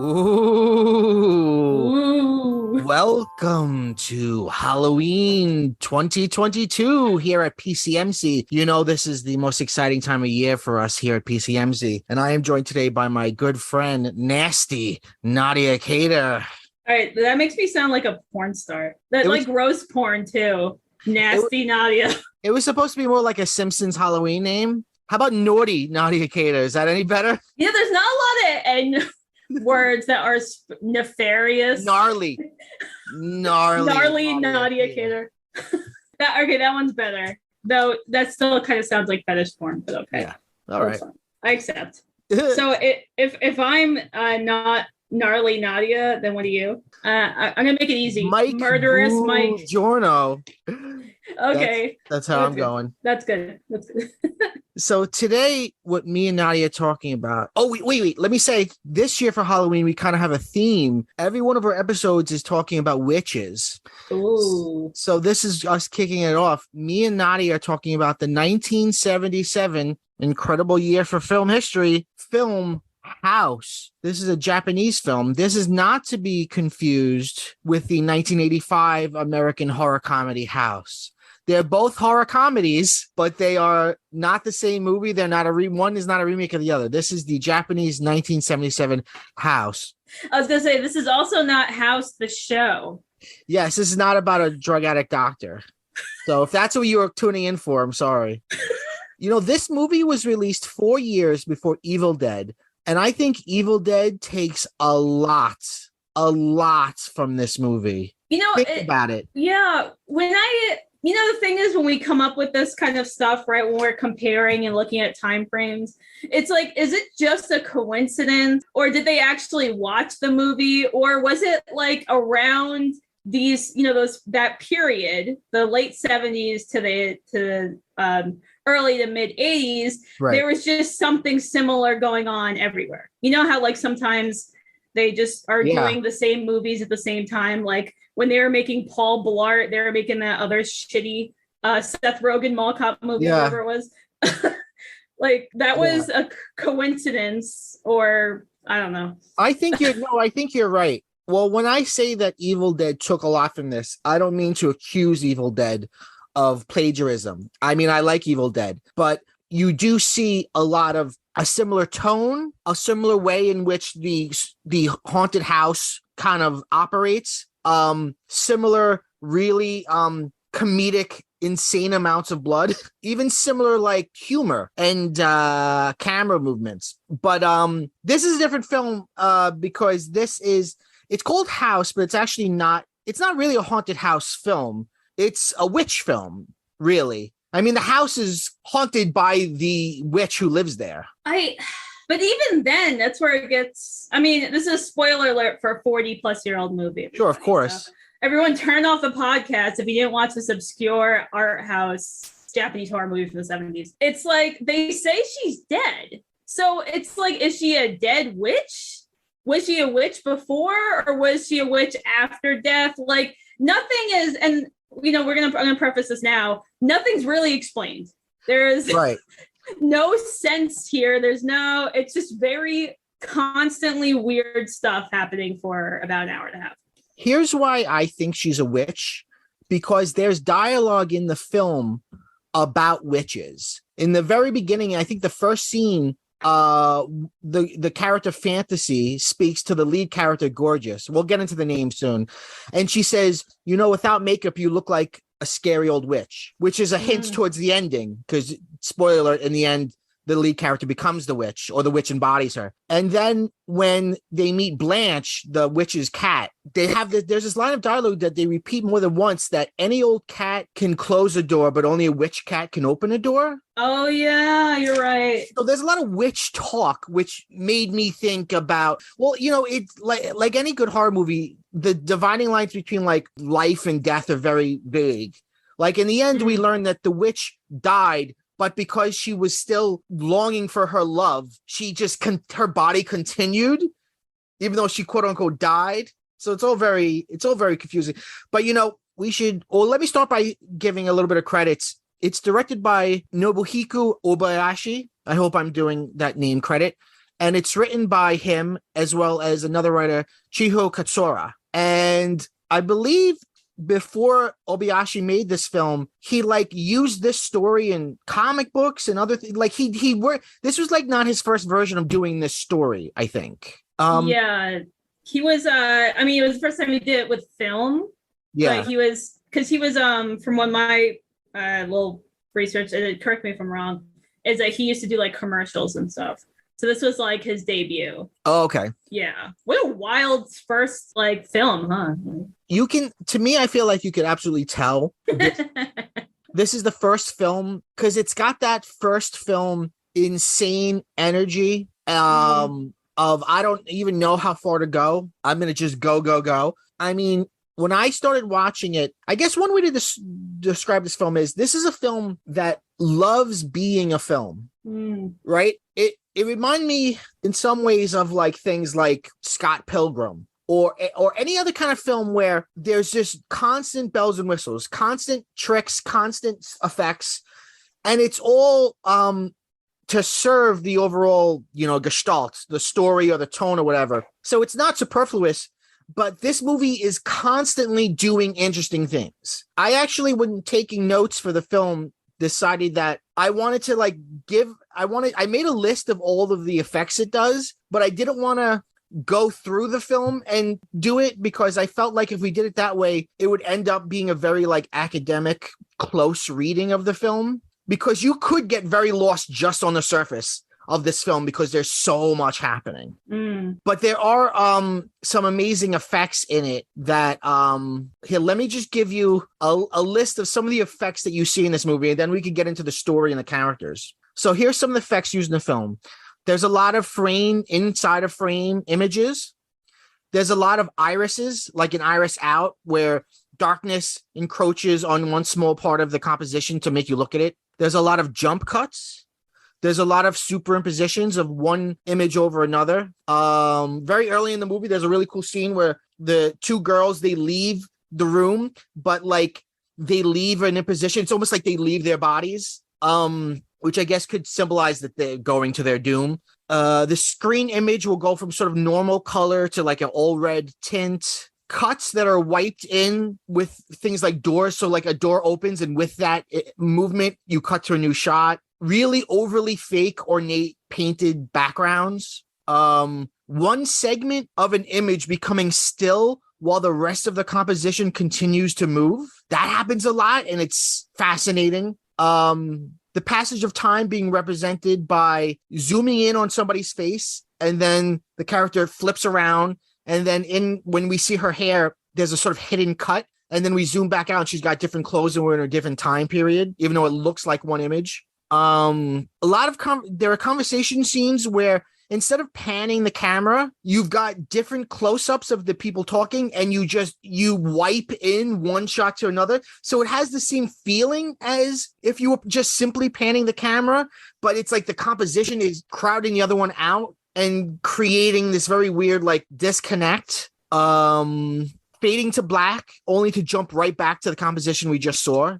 Ooh. Ooh. Welcome to Halloween 2022 here at PCMC. You know, this is the most exciting time of year for us here at PCMC. And I am joined today by my good friend, Nasty Nadia Kader. All right, that makes me sound like a porn star. That like gross porn too. Nasty Nadia. It was supposed to be more like a Simpsons Halloween name. How about Naughty Nadia Kader? Is that any better? Yeah, there's not a lot of N words that are nefarious. Gnarly Nadia Kader. That one's better. Though that still kind of sounds like fetish porn, but okay. Yeah. All right. I accept. So if I'm not gnarly Nadia, then what are you? I'm gonna make it easy. Mike Murderous Mike Giorno. Okay. That's how I'm going. That's good. So today, what me and Nadia are talking about. Oh, wait. Let me say, this year for Halloween, we kind of have a theme. Every one of our episodes is talking about witches. Ooh. So this is us kicking it off. Me and Nadia are talking about the 1977 incredible year for film history, film House. This is a Japanese film. This is not to be confused with the 1985 American horror comedy House. They're both horror comedies, but they are not the same movie. They're not one is not a remake of the other. This is the Japanese 1977 House. I was going to say, this is also not House the show. Yes, this is not about a drug addict doctor. So if that's what you were tuning in for, I'm sorry. You know, this movie was released 4 years before Evil Dead. And I think Evil Dead takes a lot from this movie. You know, think about it. Yeah. The thing is, when we come up with this kind of stuff, right, when we're comparing and looking at time frames, it's like, is it just a coincidence, or did they actually watch the movie, or was it like around these, that period, the late 70s to the early to mid 80s, right. There was just something similar going on everywhere. You know how like sometimes they just are doing the same movies at the same time, like when they were making Paul Blart, they were making that other shitty Seth Rogen Mall Cop movie, whatever it was. Like that was a coincidence, or I don't know. I think you're right. Well, when I say that Evil Dead took a lot from this, I don't mean to accuse Evil Dead of plagiarism. I mean, I like Evil Dead, but you do see a lot of a similar tone, a similar way in which the haunted house kind of operates. Similar, really comedic, insane amounts of blood, even similar like humor and camera movements. But this is a different film because it's called House, but it's not really a haunted house film. It's a witch film, really. I mean, the house is haunted by the witch who lives there. But even then, that's where it gets. I mean, this is a spoiler alert for a 40-plus-year-old movie. Sure, of course. So everyone turn off the podcast if you didn't watch this obscure art house Japanese horror movie from the 70s. It's like they say she's dead. So it's like, is she a dead witch? Was she a witch before, or was she a witch after death? Like nothing is, and I'm gonna preface this now. Nothing's really explained. There's no sense here. It's just very constantly weird stuff happening for about an hour and a half. Here's why I think she's a witch, because there's dialogue in the film about witches. In the very beginning, I think the first scene, the character Fantasy speaks to the lead character Gorgeous. We'll get into the name soon. And she says, without makeup, you look like a scary old witch, which is a hint towards the ending, because spoiler alert, in the end, the lead character becomes the witch, or the witch embodies her. And then when they meet Blanche, the witch's cat, there's this line of dialogue that they repeat more than once, that any old cat can close a door, but only a witch cat can open a door. Oh yeah, you're right. So there's a lot of witch talk, which made me think about, it's like any good horror movie, the dividing lines between like life and death are very vague. Like in the end, we learn that the witch died, but because she was still longing for her love, her body continued, even though she quote unquote died. So it's all very confusing. But let me start by giving a little bit of credits. It's directed by Nobuhiko Obayashi. I hope I'm doing that name credit. and it's written by him as well as another writer, Chiho Katsura. And I believe before Obayashi made this film, he like used this story in comic books and other things. Like he worked. This was like not his first version of doing this story, I think. Yeah, he was. I mean, it was the first time he did it with film. Yeah, but he was from what my little research, and correct me if I'm wrong, is that he used to do like commercials and stuff. So this was like his debut. Oh, okay. Yeah. What a wild first like film, huh? You can, to me, I feel like you could absolutely tell this is the first film because it's got that first film insane energy of I don't even know how far to go. I'm going to just go. I mean, when I started watching it, I guess one way to describe this film is this is a film that loves being a film, right? It reminded me in some ways of like things like Scott Pilgrim or any other kind of film where there's just constant bells and whistles, constant tricks, constant effects, and it's all to serve the overall, gestalt, the story or the tone or whatever. So it's not superfluous, but this movie is constantly doing interesting things. I actually, when taking notes for the film, decided that I wanted to I made a list of all of the effects it does, but I didn't want to go through the film and do it because I felt like if we did it that way, it would end up being a very like academic, close reading of the film, because you could get very lost just on the surface of this film because there's so much happening. But there are some amazing effects in it that here, let me just give you a list of some of the effects that you see in this movie, and then we can get into the story and the characters. So here's some of the effects used in the film. There's a lot of inside of frame images. There's a lot of irises, like an iris out, where darkness encroaches on one small part of the composition to make you look at it. There's a lot of jump cuts. There's a lot of superimpositions of one image over another. Very early in the movie, there's a really cool scene where the two girls, they leave the room, but like they leave in a position. It's almost like they leave their bodies, which I guess could symbolize that they're going to their doom. The screen image will go from sort of normal color to like an all red tint. Cuts that are wiped in with things like doors. So like a door opens and with that movement, you cut to a new shot. Really overly fake, ornate, painted backgrounds. One segment of an image becoming still while the rest of the composition continues to move. That happens a lot, and it's fascinating. The passage of time being represented by zooming in on somebody's face, and then the character flips around, and then when we see her hair, there's a sort of hidden cut, and then we zoom back out, and she's got different clothes, and we're in a different time period, even though it looks like one image. A lot of there are conversation scenes where instead of panning the camera, you've got different close-ups of the people talking, and you wipe in one shot to another. So it has the same feeling as if you were just simply panning the camera, but it's like the composition is crowding the other one out and creating this very weird like disconnect. Fading to black only to jump right back to the composition we just saw,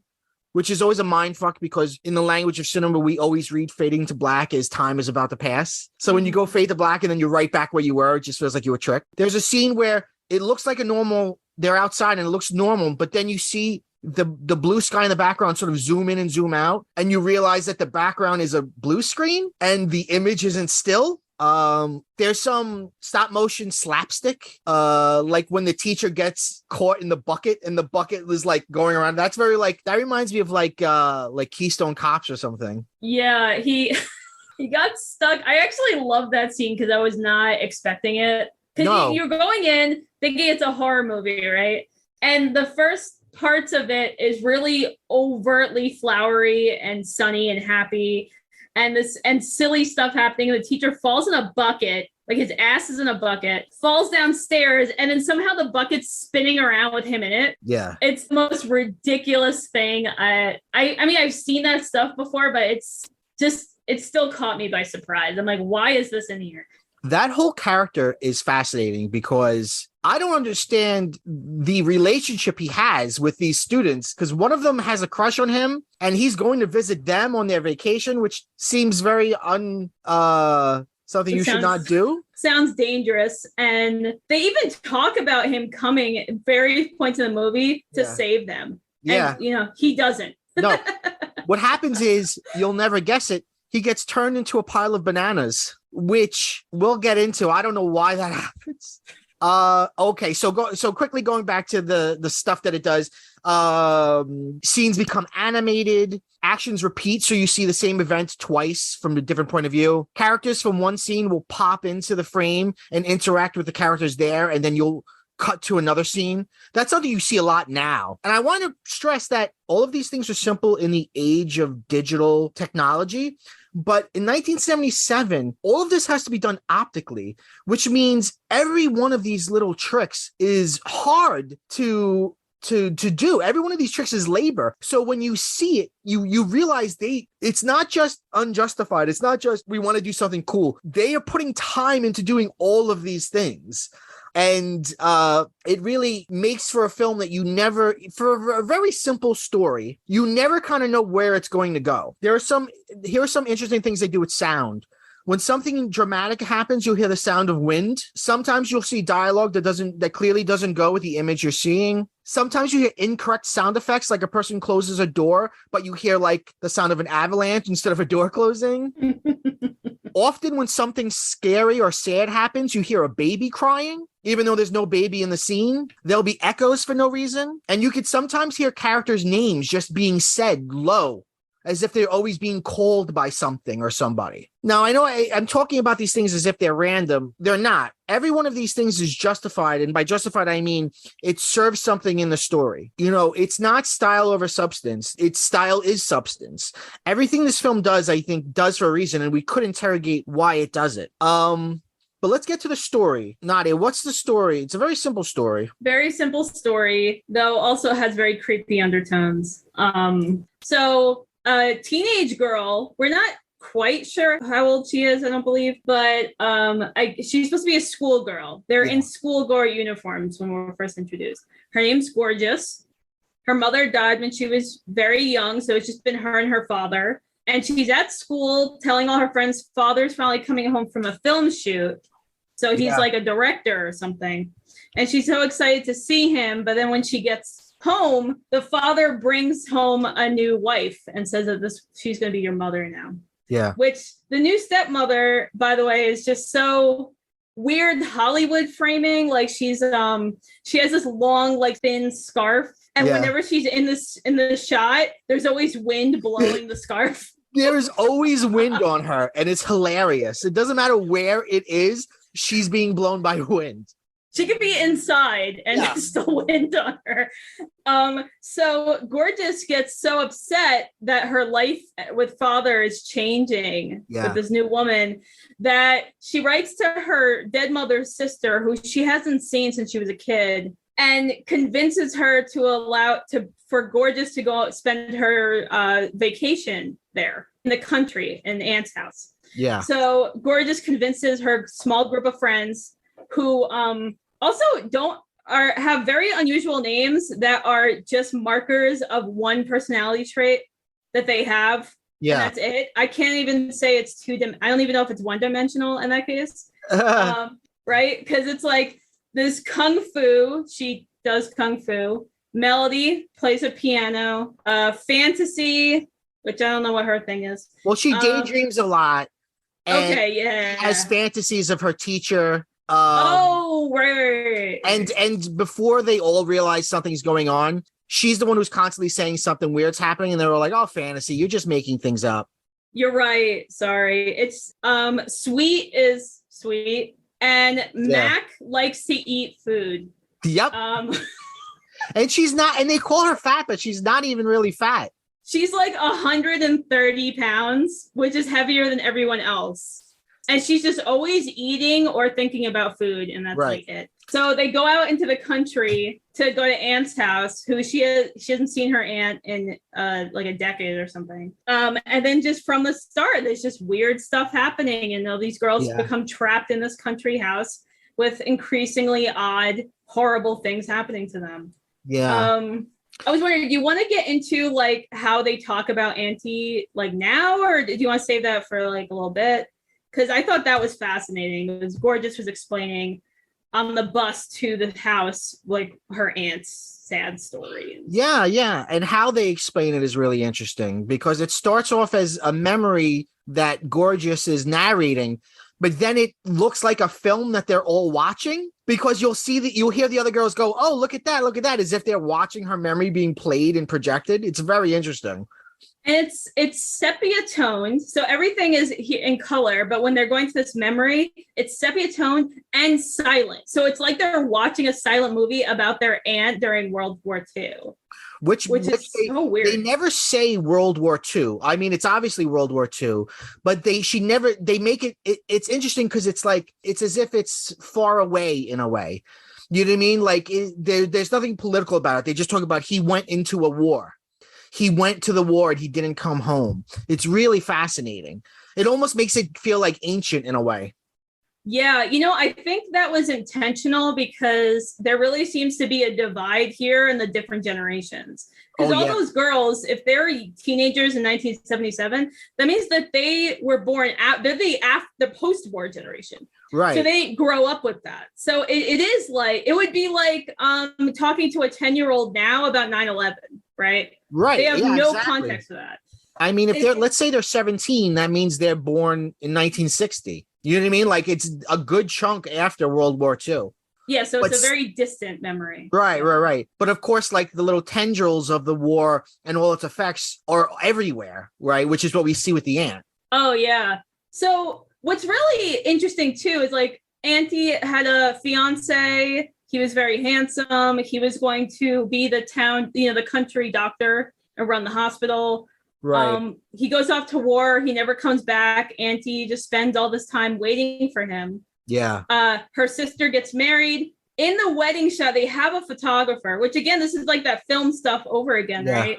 which is always a mind fuck because in the language of cinema, we always read fading to black as time is about to pass. So when you go fade to black and then you're right back where you were, it just feels like you were tricked. There's a scene where it looks like they're outside and it looks normal, but then you see the blue sky in the background sort of zoom in and zoom out, and you realize that the background is a blue screen and the image isn't still. There's some stop motion slapstick, like when the teacher gets caught in the bucket and the bucket is like going around. That's very like, that reminds me of like Keystone Cops or something. Yeah, he got stuck. I actually love that scene because I was not expecting it. Because you're going in thinking it's a horror movie, right? And the first parts of it is really overtly flowery and sunny and happy. And silly stuff happening. The teacher falls in a bucket, like his ass is in a bucket, falls downstairs, and then somehow the bucket's spinning around with him in it. Yeah. It's the most ridiculous thing. I mean, I've seen that stuff before, but it still caught me by surprise. I'm like, why is this in here? That whole character is fascinating because I don't understand the relationship he has with these students, because one of them has a crush on him and he's going to visit them on their vacation, which seems very Something It you should not sounds do? sounds dangerous. And they even talk about him coming at various points in the movie to Yeah. save them. Yeah. And, he doesn't. No. What happens is, you'll never guess it, he gets turned into a pile of bananas, which we'll get into. I don't know why that happens. Okay, so quickly going back to the stuff that it does. Scenes become animated, actions repeat, so you see the same event twice from a different point of view. Characters from one scene will pop into the frame and interact with the characters there, and then you'll cut to another scene. That's something you see a lot now. And I want to stress that all of these things are simple in the age of digital technology. But in 1977, all of this has to be done optically, which means every one of these little tricks is hard to do. Every one of these tricks is labor. So when you see it, you realize it's not just unjustified. It's not just we want to do something cool. They are putting time into doing all of these things. And it really makes for a film that you never, for a very simple story, you never kind of know where it's going to go. Here are some interesting things they do with sound. When something dramatic happens, you'll hear the sound of wind. Sometimes you'll see dialogue that clearly doesn't go with the image you're seeing. Sometimes you hear incorrect sound effects, like a person closes a door, but you hear like the sound of an avalanche instead of a door closing. Often when something scary or sad happens, you hear a baby crying, even though there's no baby in the scene. There'll be echoes for no reason. And you could sometimes hear characters' names just being said low, as if they're always being called by something or somebody. Now, I know I'm talking about these things as if they're random. They're not. Every one of these things is justified. And by justified, I mean it serves something in the story. It's not style over substance. Its style is substance. Everything this film does, I think, does for a reason. And we could interrogate why it does it. But let's get to the story. Nadia, what's the story? It's a very simple story. Very simple story, though also has very creepy undertones. So a teenage girl, we're not quite sure how old she is, I don't believe, but she's supposed to be a schoolgirl. They're in schoolgirl uniforms when we were first introduced. Her name's Gorgeous. Her mother died when she was very young, so it's just been her and her father. And she's at school telling all her friends father's finally coming home from a film shoot. So he's like a director or something. And she's so excited to see him. But then when she gets home, the father brings home a new wife and says that she's going to be your mother now. Yeah. Which the new stepmother, by the way, is just so weird Hollywood framing. Like she has this long, like thin scarf. And whenever she's in the shot, there's always wind blowing the scarf. There's always wind on her, and it's hilarious. It doesn't matter where it is, she's being blown by wind. She could be inside and there's still wind on her. So Gorgeous gets so upset that her life with father is changing with this new woman that she writes to her dead mother's sister, who she hasn't seen since she was a kid, and convinces her to for Gorgeous to go spend her vacation there in the country in Aunt's house. Yeah. So Gorgeous convinces her small group of friends who also have very unusual names that are just markers of one personality trait that they have. Yeah. And that's it. I can't even say it's I don't even know if it's one-dimensional in that case. Right? Because it's like this kung fu. She does kung fu. Melody plays a piano. Fantasy, which I don't know what her thing is. Well, she daydreams a lot. And has fantasies of her teacher. Right. And before they all realize something's going on, she's the one who's constantly saying something weird's happening, and they're all like, "Oh, fantasy, you're just making things up." You're right. Sorry. It's Sweet is sweet, and Mac likes to eat food. Yep. And she's not, and they call her fat, but she's not even really fat. She's like 130 pounds, which is heavier than everyone else. And she's just always eating or thinking about food, and that's like it. So they go out into the country to go to Aunt's house, who she hasn't seen her aunt in like a decade or something. And then just from the start, there's just weird stuff happening, and all these girls become trapped in this country house with increasingly odd, horrible things happening to them. Yeah. I was wondering, do you want to get into like how they talk about Auntie like now, or do you want to save that for like a little bit? because I thought that was fascinating. It was Gorgeous was explaining on the bus to the house, like her aunt's sad story. Yeah. And how they explain it is really interesting because it starts off as a memory that Gorgeous is narrating, but then it looks like a film that they're all watching because you'll hear the other girls go, "Oh, look at that," as if they're watching her memory being played and projected. It's very interesting. And it's sepia toned, so everything is in color. But when they're going to this memory, it's sepia toned and silent. So it's like they're watching a silent movie about their aunt during World War II, which is so weird. They never say World War II. I mean, it's obviously World War II, but they make it. It's interesting because it's like it's as if it's far away in a way. You know what I mean? Like there's nothing political about it. They just talk about he went into a war. He went to the war and he didn't come home. It's really fascinating. It almost makes it feel like ancient in a way. Yeah, I think that was intentional because there really seems to be a divide here in the different generations. Because those girls, if they're teenagers in 1977, that means that they were born out. They're the post-war generation. Right. So they grow up with that. So it is like, it would be like talking to a 10-year-old now about 9/11, right? Right. They have no context for that. I mean, let's say they're 17, that means they're born in 1960. You know what I mean? Like it's a good chunk after World War II. Yeah, so it's a very distant memory. Right. But of course, like the little tendrils of the war and all its effects are everywhere, right? Which is what we see with the aunt. Oh, yeah. So what's really interesting, too, is like Auntie had a fiance. He was very handsome. He was going to be the country doctor and run the hospital. Right. He goes off to war. He never comes back. Auntie just spends all this time waiting for him. Yeah. Her sister gets married. In the wedding shot, they have a photographer, which again, this is like that film stuff over again, right?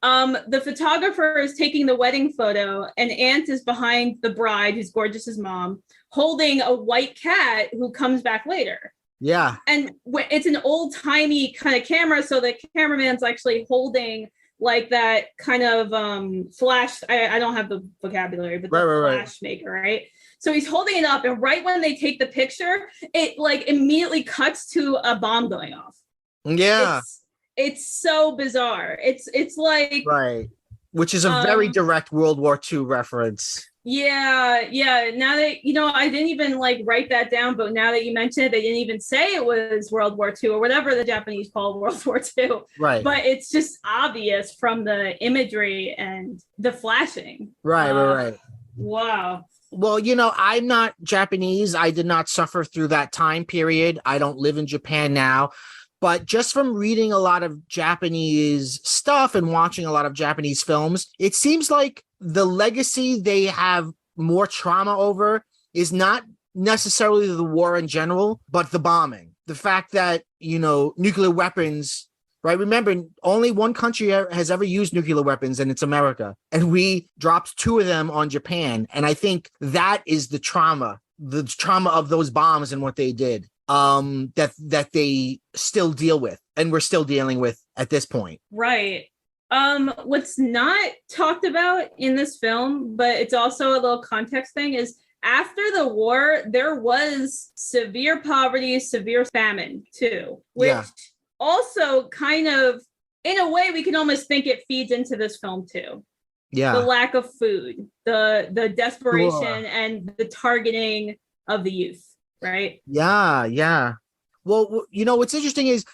The photographer is taking the wedding photo, and Aunt is behind the bride, who's Gorgeous's mom, holding a white cat who comes back later. Yeah. And it's an old-timey kind of camera, so the cameraman's actually holding like that kind of flash. I don't have the vocabulary, but the flash maker, right? So he's holding it up, and right when they take the picture, it like immediately cuts to a bomb going off. Yeah. It's so bizarre. It's like right, which is a very direct World War II reference. Yeah. Now that I didn't even like write that down, but now that you mention it, they didn't even say it was World War II or whatever the Japanese call World War II. Right. But it's just obvious from the imagery and the flashing. Right. Wow. Well, I'm not Japanese. I did not suffer through that time period. I don't live in Japan now. But just from reading a lot of Japanese stuff and watching a lot of Japanese films, it seems like the legacy they have more trauma over is not necessarily the war in general, but the bombing. The fact that, nuclear weapons, right? Remember, only one country has ever used nuclear weapons, and it's America. And we dropped 2 of them on Japan. And I think that is the trauma of those bombs and what they did. That they still deal with, and we're still dealing with at this point. Right. What's not talked about in this film, but it's also a little context thing, is after the war, there was severe poverty, severe famine too, which also kind of, in a way, we can almost think it feeds into this film too. Yeah. The lack of food, the desperation and the targeting of the youth. Right. Yeah. Well, what's interesting is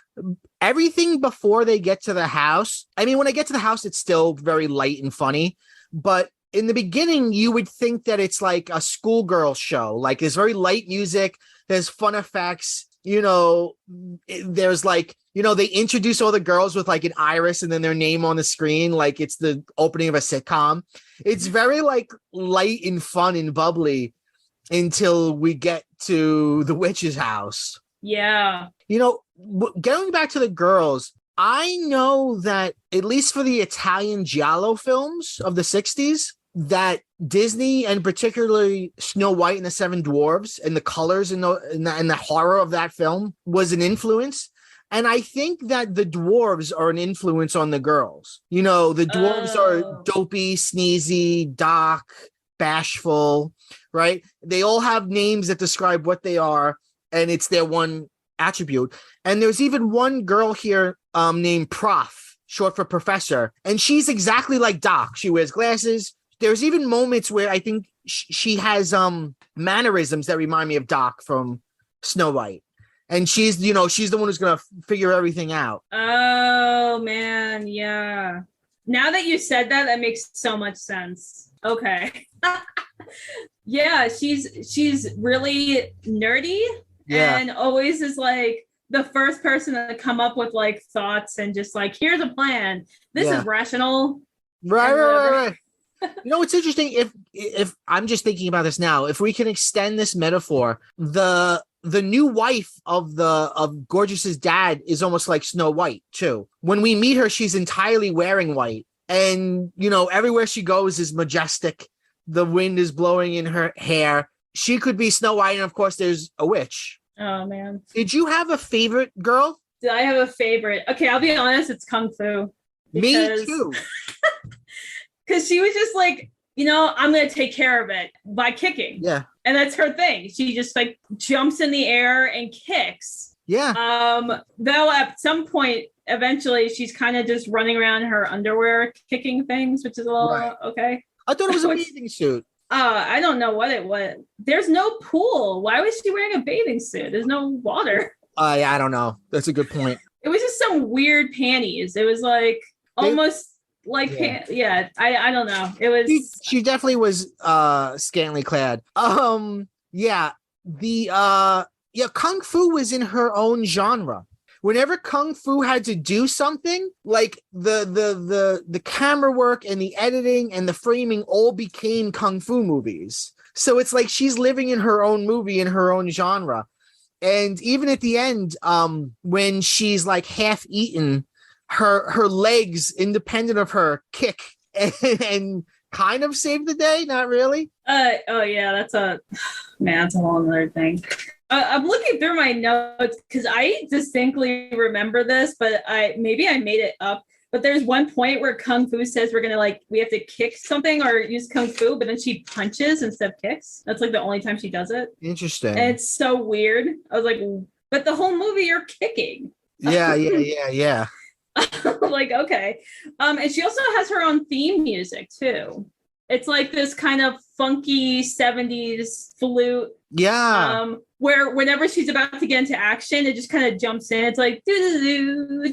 everything before they get to the house. I mean, when they get to the house, it's still very light and funny. But in the beginning, you would think that it's like a schoolgirl show. Like there's very light music. There's fun effects. There's like, they introduce all the girls with like an iris and then their name on the screen. Like it's the opening of a sitcom. It's very like light and fun and bubbly until we get to the witch's house. Yeah. Going back to the girls, I know that at least for the Italian giallo films of the 60s, that Disney and particularly Snow White and the Seven Dwarfs and the colors and the horror of that film was an influence. And I think that the dwarves are an influence on the girls. The dwarves are dopey, sneezy, dark, bashful, right? They all have names that describe what they are, and it's their one attribute. And there's even one girl here named Prof, short for professor, and she's exactly like Doc. She wears glasses. There's even moments where I think she has mannerisms that remind me of Doc from Snow White. And she's the one who's going to figure everything out. Oh, man. Yeah. Now that you said that, that makes so much sense. Okay. Yeah, she's really nerdy and always is like the first person to come up with like thoughts and just like, here's a plan. This is rational. Right. You know, it's interesting if I'm just thinking about this now, if we can extend this metaphor, the new wife of Gorgeous's dad is almost like Snow White too. When we meet her, she's entirely wearing white, and everywhere she goes is majestic. The wind is blowing in her hair. She could be Snow White, and of course there's a witch. Oh man. Did you have a favorite girl? Did I have a favorite? Okay, I'll be honest, it's Kung Fu. Me too. Because she was just like, I'm going to take care of it by kicking. Yeah. And that's her thing. She just like jumps in the air and kicks. Yeah. Though at some point, eventually, she's kind of just running around in her underwear kicking things, which is a little okay. I thought it was a bathing suit. I don't know what it was. There's no pool. Why was she wearing a bathing suit? There's no water. I don't know. That's a good point. It was just some weird panties. It was like almost... I don't know. It was she definitely was scantily clad. Kung Fu was in her own genre. Whenever Kung Fu had to do something, like the camera work and the editing and the framing all became Kung Fu movies. So it's like she's living in her own movie in her own genre. And even at the end, when she's like half eaten, her legs, independent of her, kick and kind of save the day. Not really. That's a whole other thing. I'm looking through my notes because I distinctly remember this, but maybe I made it up. But there's one point where Kung Fu says we have to kick something or use Kung Fu, but then she punches instead of kicks. That's like the only time she does it. Interesting. And it's so weird. I was like, but the whole movie you're kicking. Yeah. Like, okay. And she also has her own theme music too. It's like this kind of funky 70s flute. Yeah. Where whenever she's about to get into action, it just kind of jumps in. It's like do,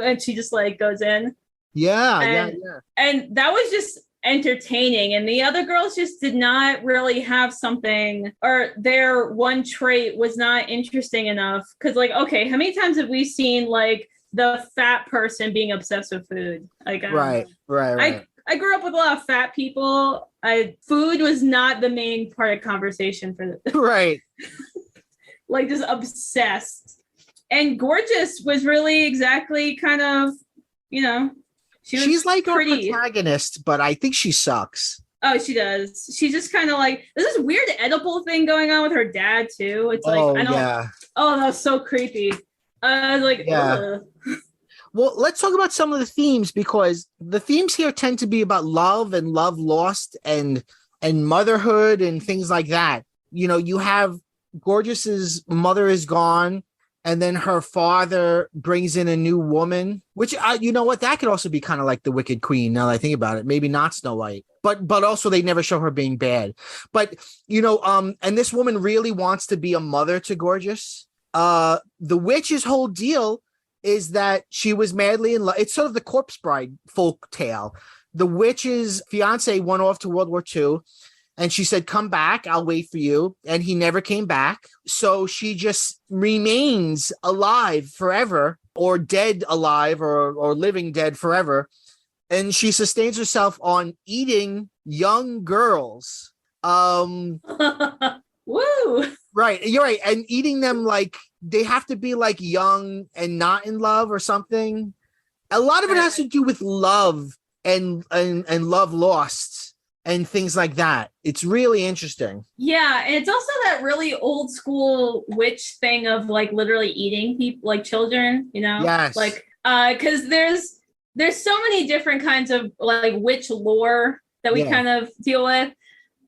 and she just like goes in. Yeah. And that was just entertaining. And the other girls just did not really have something, or their one trait was not interesting enough. Because like, okay, how many times have we seen like the fat person being obsessed with food? Like, right. I grew up with a lot of fat people. Food was not the main part of conversation for them. Right. Like just obsessed. And Gorgeous was really exactly kind of, she's like pretty. Our protagonist, but I think she sucks. Oh, she does. She's just kind of like, there's this weird edible thing going on with her dad too. It's like, oh, that was so creepy. I was like, ugh. Well, let's talk about some of the themes, because the themes here tend to be about love and love lost and motherhood and things like that. You have Gorgeous's mother is gone, and then her father brings in a new woman, which you know what, that could also be kind of like the Wicked Queen. Now that I think about it, maybe not Snow White, but also they never show her being bad. But and this woman really wants to be a mother to Gorgeous. The witch's whole deal is that she was madly in love. It's sort of the Corpse Bride folk tale. The witch's fiance went off to World War II, and she said, "Come back, I'll wait for you." And he never came back. So she just remains alive forever, or dead alive, or living dead forever. And she sustains herself on eating young girls. Woo! Right, you're right. And eating them like they have to be like young and not in love or something. A lot of it has to do with love and love lost and things like that. It's really interesting. Yeah, and it's also that really old school witch thing of like literally eating people, like children, Yes. Like because there's so many different kinds of like witch lore that we Yeah. kind of deal with.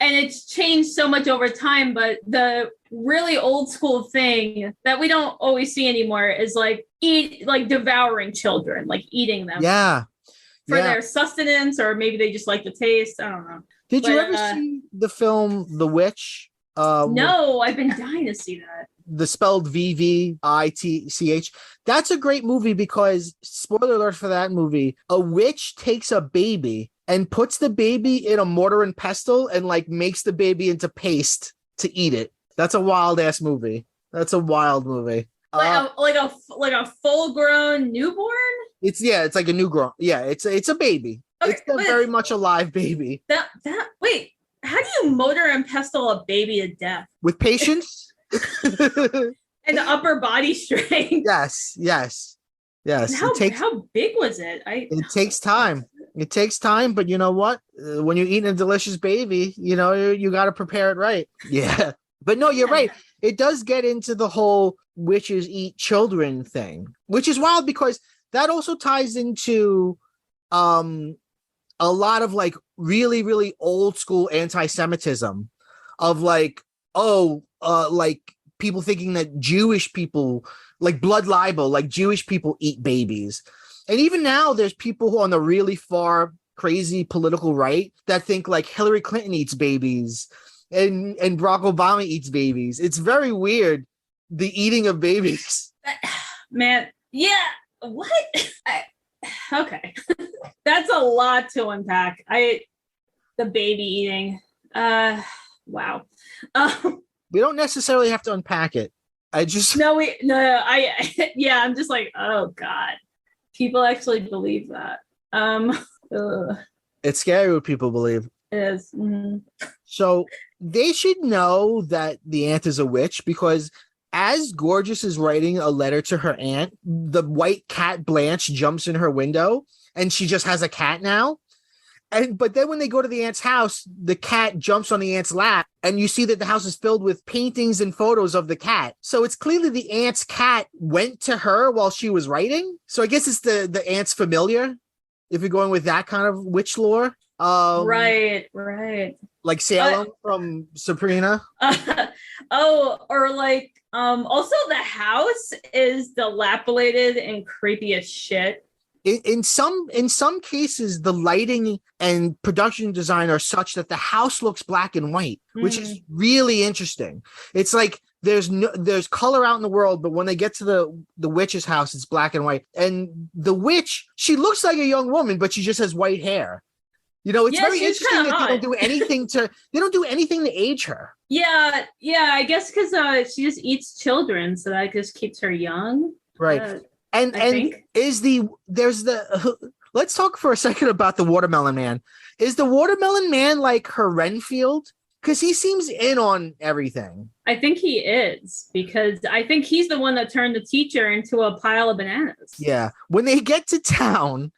And it's changed so much over time, but the really old school thing that we don't always see anymore is like devouring children, like eating them Yeah. for Yeah. their sustenance, or maybe they just like the taste. I don't know. Did you But, ever see the film The Witch? No, I've been dying to see that. The spelled VVITCH. That's a great movie because, spoiler alert for that movie, a witch takes a baby and puts the baby in a mortar and pestle and like makes the baby into paste to eat it. That's a wild ass movie. That's a wild movie. Like a full grown newborn. It's like a newborn. Yeah, it's a baby. Okay, it's a very much alive baby. Wait, how do you mortar and pestle a baby to death? With patience. And upper body strength. Yes. How big was it? It takes time. It takes time, but you know what? When you're eating a delicious baby, you know, you got to prepare it right. Yeah. But no, you're right. It does get into the whole witches eat children thing, which is wild because that also ties into a lot of like really, really old school anti-Semitism of like, like people thinking that Jewish people, like blood libel, like Jewish people eat babies. And even now there's people who on the really far crazy political right that think like Hillary Clinton eats babies and Barack Obama eats babies. It's very weird, the eating of babies. Man, yeah. What? Okay. That's a lot to unpack. The baby eating. Wow. We don't necessarily have to unpack it. I'm just like, oh God. People actually believe that. It's scary what people believe. It is. Mm-hmm. So they should know that the aunt is a witch because as Gorgeous is writing a letter to her aunt, the white cat Blanche jumps in her window and she just has a cat now. But then when they go to the aunt's house, the cat jumps on the aunt's lap and you see that the house is filled with paintings and photos of the cat. So it's clearly the aunt's cat went to her while she was writing. So I guess it's the aunt's familiar, if you're going with that kind of witch lore. Right. Like Salem from Sabrina. Or like also the house is dilapidated and creepy as shit. In some cases, the lighting and production design are such that the house looks black and white, which is really interesting. It's like there's color out in the world, but when they get to the witch's house, it's black and white. And the witch, she looks like a young woman, but she just has white hair. You know, it's very interesting that they don't do anything to age her. Yeah, I guess because she just eats children, so that just keeps her young. Right. Let's talk for a second about the Watermelon Man. Is the Watermelon Man like her Renfield? Because he seems in on everything. I think he is, because I think he's the one that turned the teacher into a pile of bananas. Yeah. When they get to town,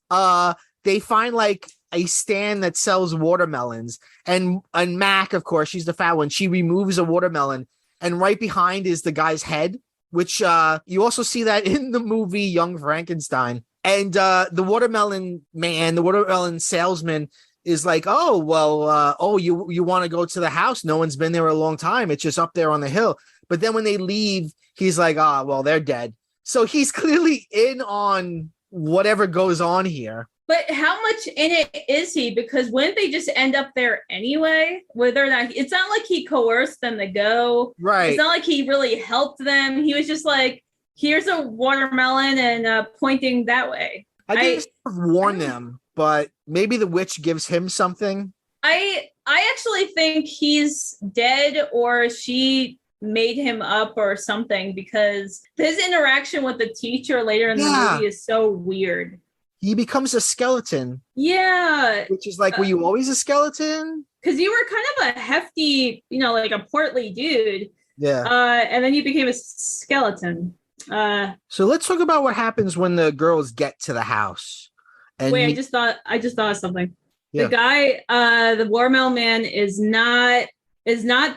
they find like a stand that sells watermelons. And Mac, of course, she's the fat one. She removes a watermelon, and right behind is the guy's head, which you also see that in the movie Young Frankenstein. And the watermelon man, the watermelon salesman is like, oh, well, you want to go to the house? No one's been there a long time. It's just up there on the hill. But then when they leave, he's like, well, they're dead. So he's clearly in on whatever goes on here. But how much in it is he? Because wouldn't they just end up there anyway? Whether or not it's not like he coerced them to go. Right. It's not like he really helped them. He was just like, here's a watermelon and pointing that way. I think he warned them, but maybe the witch gives him something. I actually think he's dead, or she made him up or something, because his interaction with the teacher later in the movie is so weird. He becomes a skeleton. Yeah. Which is like, were you always a skeleton? Because you were kind of a hefty, like a portly dude. Yeah. And then you became a skeleton. So let's talk about what happens when the girls get to the house. And I just thought of something. Yeah. The guy, the Watermelon Man, is not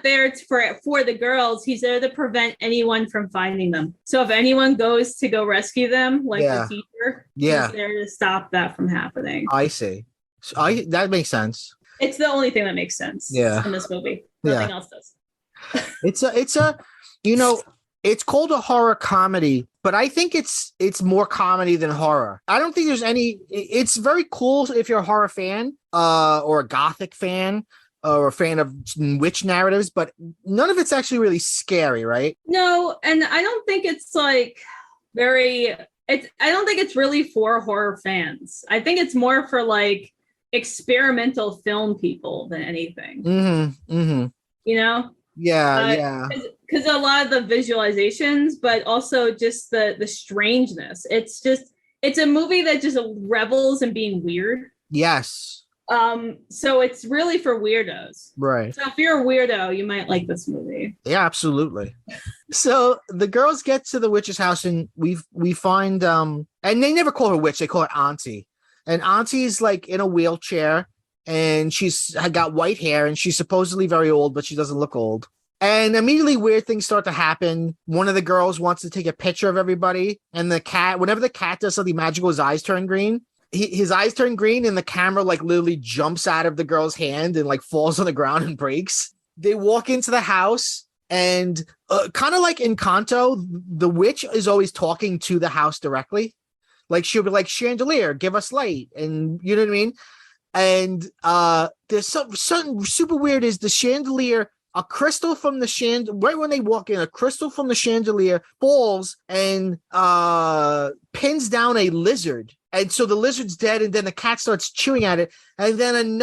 there for the girls. He's there to prevent anyone from finding them. So if anyone goes to go rescue them, like the teacher, he's there to stop that from happening. I see. So that makes sense. It's the only thing that makes sense Yeah. in this movie. Yeah. Nothing else does. It's a you know, it's called a horror comedy, but I think it's more comedy than horror. I don't think there's any. It's very cool if you're a horror fan, or a gothic fan, or a fan of witch narratives, but none of it's actually really scary, right? No, and I don't think it's like very. I don't think it's really for horror fans. I think it's more for like experimental film people than anything. Mm-hmm. Mm-hmm. You know? Yeah. Because a lot of the visualizations, but also just the strangeness. It's a movie that just revels in being weird. Yes. So it's really for weirdos. Right. So if you're a weirdo, you might like this movie. Yeah, absolutely. So the girls get to the witch's house, and we find and they never call her witch, they call her auntie. And auntie's like in a wheelchair, and she's got white hair, and she's supposedly very old, but she doesn't look old. And immediately weird things start to happen. One of the girls wants to take a picture of everybody, and the cat, whenever the cat does something magical, his eyes turn green. His eyes turn green, and the camera like literally jumps out of the girl's hand and like falls on the ground and breaks. They walk into the house, and kind of like Encanto, the witch is always talking to the house directly. Like she'll be like, "Chandelier, give us light," and you know what I mean. And there's something super weird is the chandelier, a crystal from the right when they walk in, a crystal from the chandelier falls and pins down a lizard. And so the lizard's dead, and then the cat starts chewing at it. And then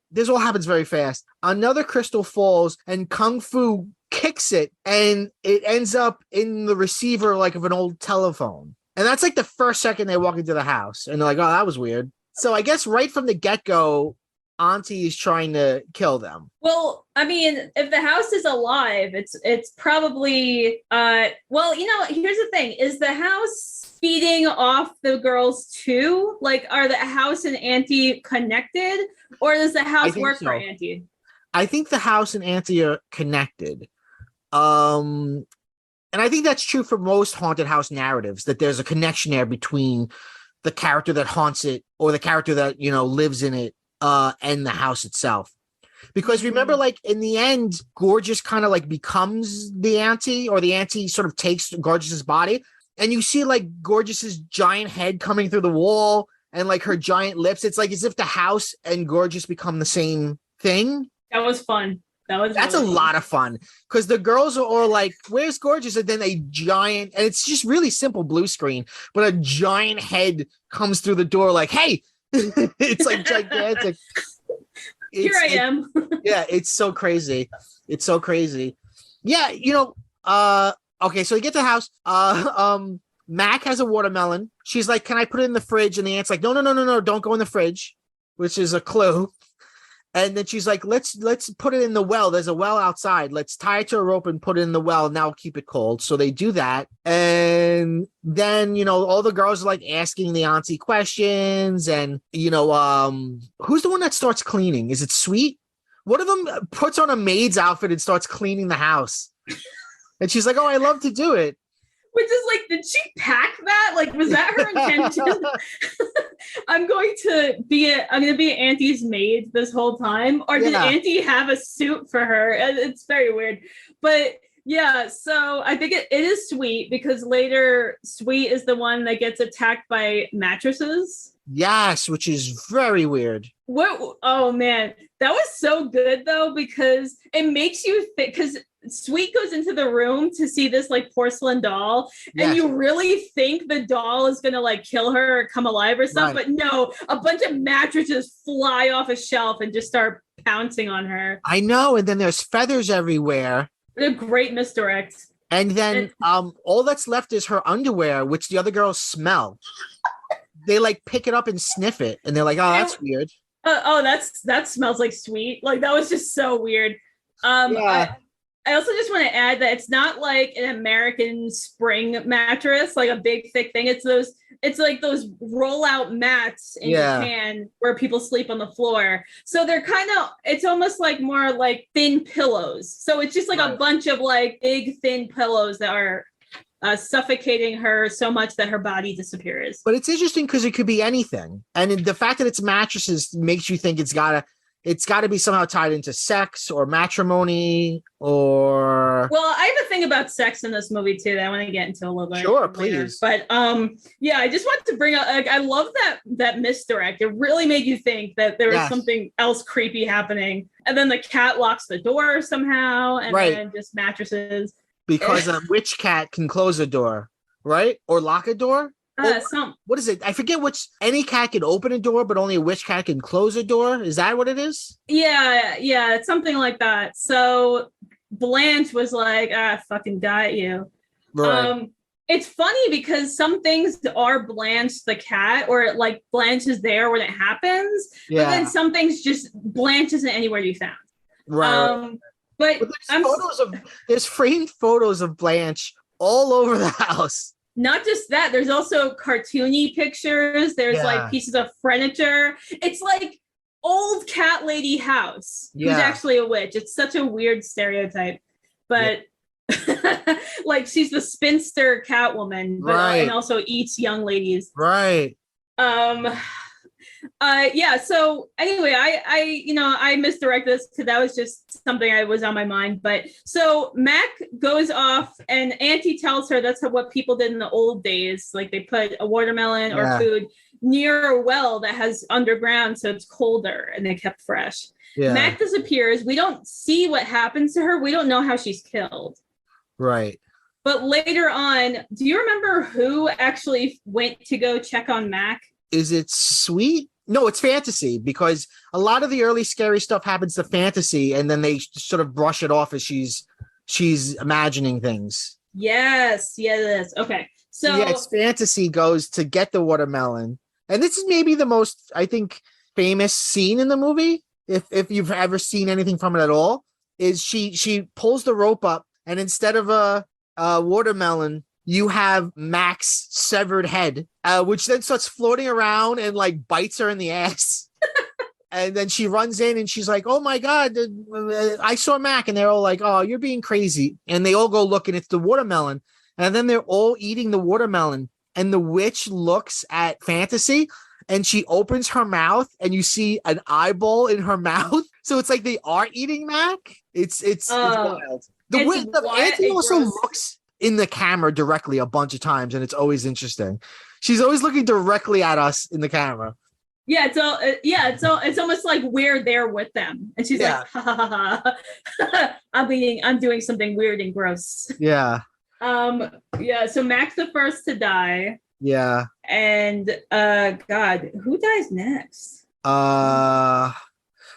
this all happens very fast. Another crystal falls, and Kung Fu kicks it, and it ends up in the receiver like of an old telephone. And that's like the first second they walk into the house, and they're like, "Oh, that was weird." So I guess right from the get-go, Auntie is trying to kill them. Well, I mean, if the house is alive, it's probably well, here's the thing. Is the house feeding off the girls too? Like, are the house and Auntie connected? Or does the house work for Auntie? I think the house and Auntie are connected. And I think that's true for most haunted house narratives, that there's a connection there between the character that haunts it or the character that, lives in it, and the house itself. Because remember, like in the end, Gorgeous kind of like becomes the auntie, or the auntie sort of takes Gorgeous's body. And you see like Gorgeous's giant head coming through the wall and like her giant lips. It's like as if the house and Gorgeous become the same thing. That was fun. That's really a lot of fun, because the girls are all like, "Where's Gorgeous?" And then a giant, and it's just really simple blue screen, but a giant head comes through the door like, "Hey," it's like gigantic. Here I am. Yeah, it's so crazy. It's so crazy. Yeah, okay, so they get to the house. Mac has a watermelon. She's like, "Can I put it in the fridge?" And the aunt's like, No, don't go in the fridge," which is a clue. And then she's like, let's put it in the well. There's a well outside. Let's tie it to a rope and put it in the well. And now keep it cold. So they do that. And then, all the girls are like asking the auntie questions. And, who's the one that starts cleaning? Is it Sweet? One of them puts on a maid's outfit and starts cleaning the house. And she's like, "Oh, I love to do it." Which is like, did she pack that? Like, was that her intention? I'm going to be Auntie's maid this whole time, or did Auntie have a suit for her? It's very weird, but yeah. So I think it is Sweet, because later Sweet is the one that gets attacked by mattresses. Yes, which is very weird. What? Oh man, that was so good though, because it makes you think. Because Sweet goes into the room to see this like porcelain doll, and you really think the doll is gonna like kill her or come alive or something, but no, a bunch of mattresses fly off a shelf and just start pouncing on her. I know, and then there's feathers everywhere. A great misdirect. And then all that's left is her underwear, which the other girls smell. They like pick it up and sniff it, and they're like, "Oh, that's weird." That smells like Sweet. Like, that was just so weird. I also just want to add that it's not like an American spring mattress, like a big thick thing. It's like those rollout mats in Japan where people sleep on the floor. So they're it's almost like more like thin pillows. So it's just like a bunch of like big thin pillows that are suffocating her so much that her body disappears. But it's interesting because it could be anything, and the fact that it's mattresses makes you think it's gotta be somehow tied into sex or matrimony or. Well, I have a thing about sex in this movie too that I want to get into a little bit. Sure, later. please. But yeah, I just wanted to bring up. Like, I love that misdirect. It really made you think that there was something else creepy happening, and then the cat locks the door somehow, and then just mattresses. Because a witch cat can close a door, right, or lock a door. What is it? I forget which. Any cat can open a door, but only a witch cat can close a door. Is that what it is? Yeah, it's something like that. So Blanche was like, fucking got you. Right. It's funny because some things are Blanche the cat, or like Blanche is there when it happens. Yeah. But then some things just Blanche isn't anywhere to be found. Right. But there's framed photos of Blanche all over the house. Not just that, there's also cartoony pictures. There's like pieces of furniture. It's like old cat lady house who's actually a witch. It's such a weird stereotype, but like she's the spinster cat woman, but and also eats young ladies. Right. So anyway, I misdirected this because that was just something I was on my mind. But so Mac goes off and Auntie tells her that's what people did in the old days. Like they put a watermelon or food near a well that has underground, so it's colder and they kept fresh. Yeah. Mac disappears. We don't see what happens to her. We don't know how she's killed. Right. But later on, do you remember who actually went to go check on Mac? Is it Sweet? No, it's Fantasy, because a lot of the early scary stuff happens to Fantasy, and then they sort of brush it off as she's imagining things. Yes. Okay. So it's Fantasy goes to get the watermelon, and this is maybe the most, I think, famous scene in the movie. If you've ever seen anything from it at all, is she pulls the rope up, and instead of a watermelon, you have Mac's severed head, which then starts floating around and like bites her in the ass. And then she runs in and she's like, oh my God, I saw Mac. And they're all like, oh, you're being crazy. And they all go look and it's the watermelon. And then they're all eating the watermelon. And the witch looks at Fantasy and she opens her mouth and you see an eyeball in her mouth. So it's like they are eating Mac. It's wild. The witch of Auntie also looks in the camera directly a bunch of times, and it's always interesting. She's always looking directly at us in the camera. Yeah, it's almost like we're there with them, and she's like, ha, ha, ha, ha. I'm doing something weird and gross. Yeah. So Mac's the first to die. Yeah. And God, who dies next? I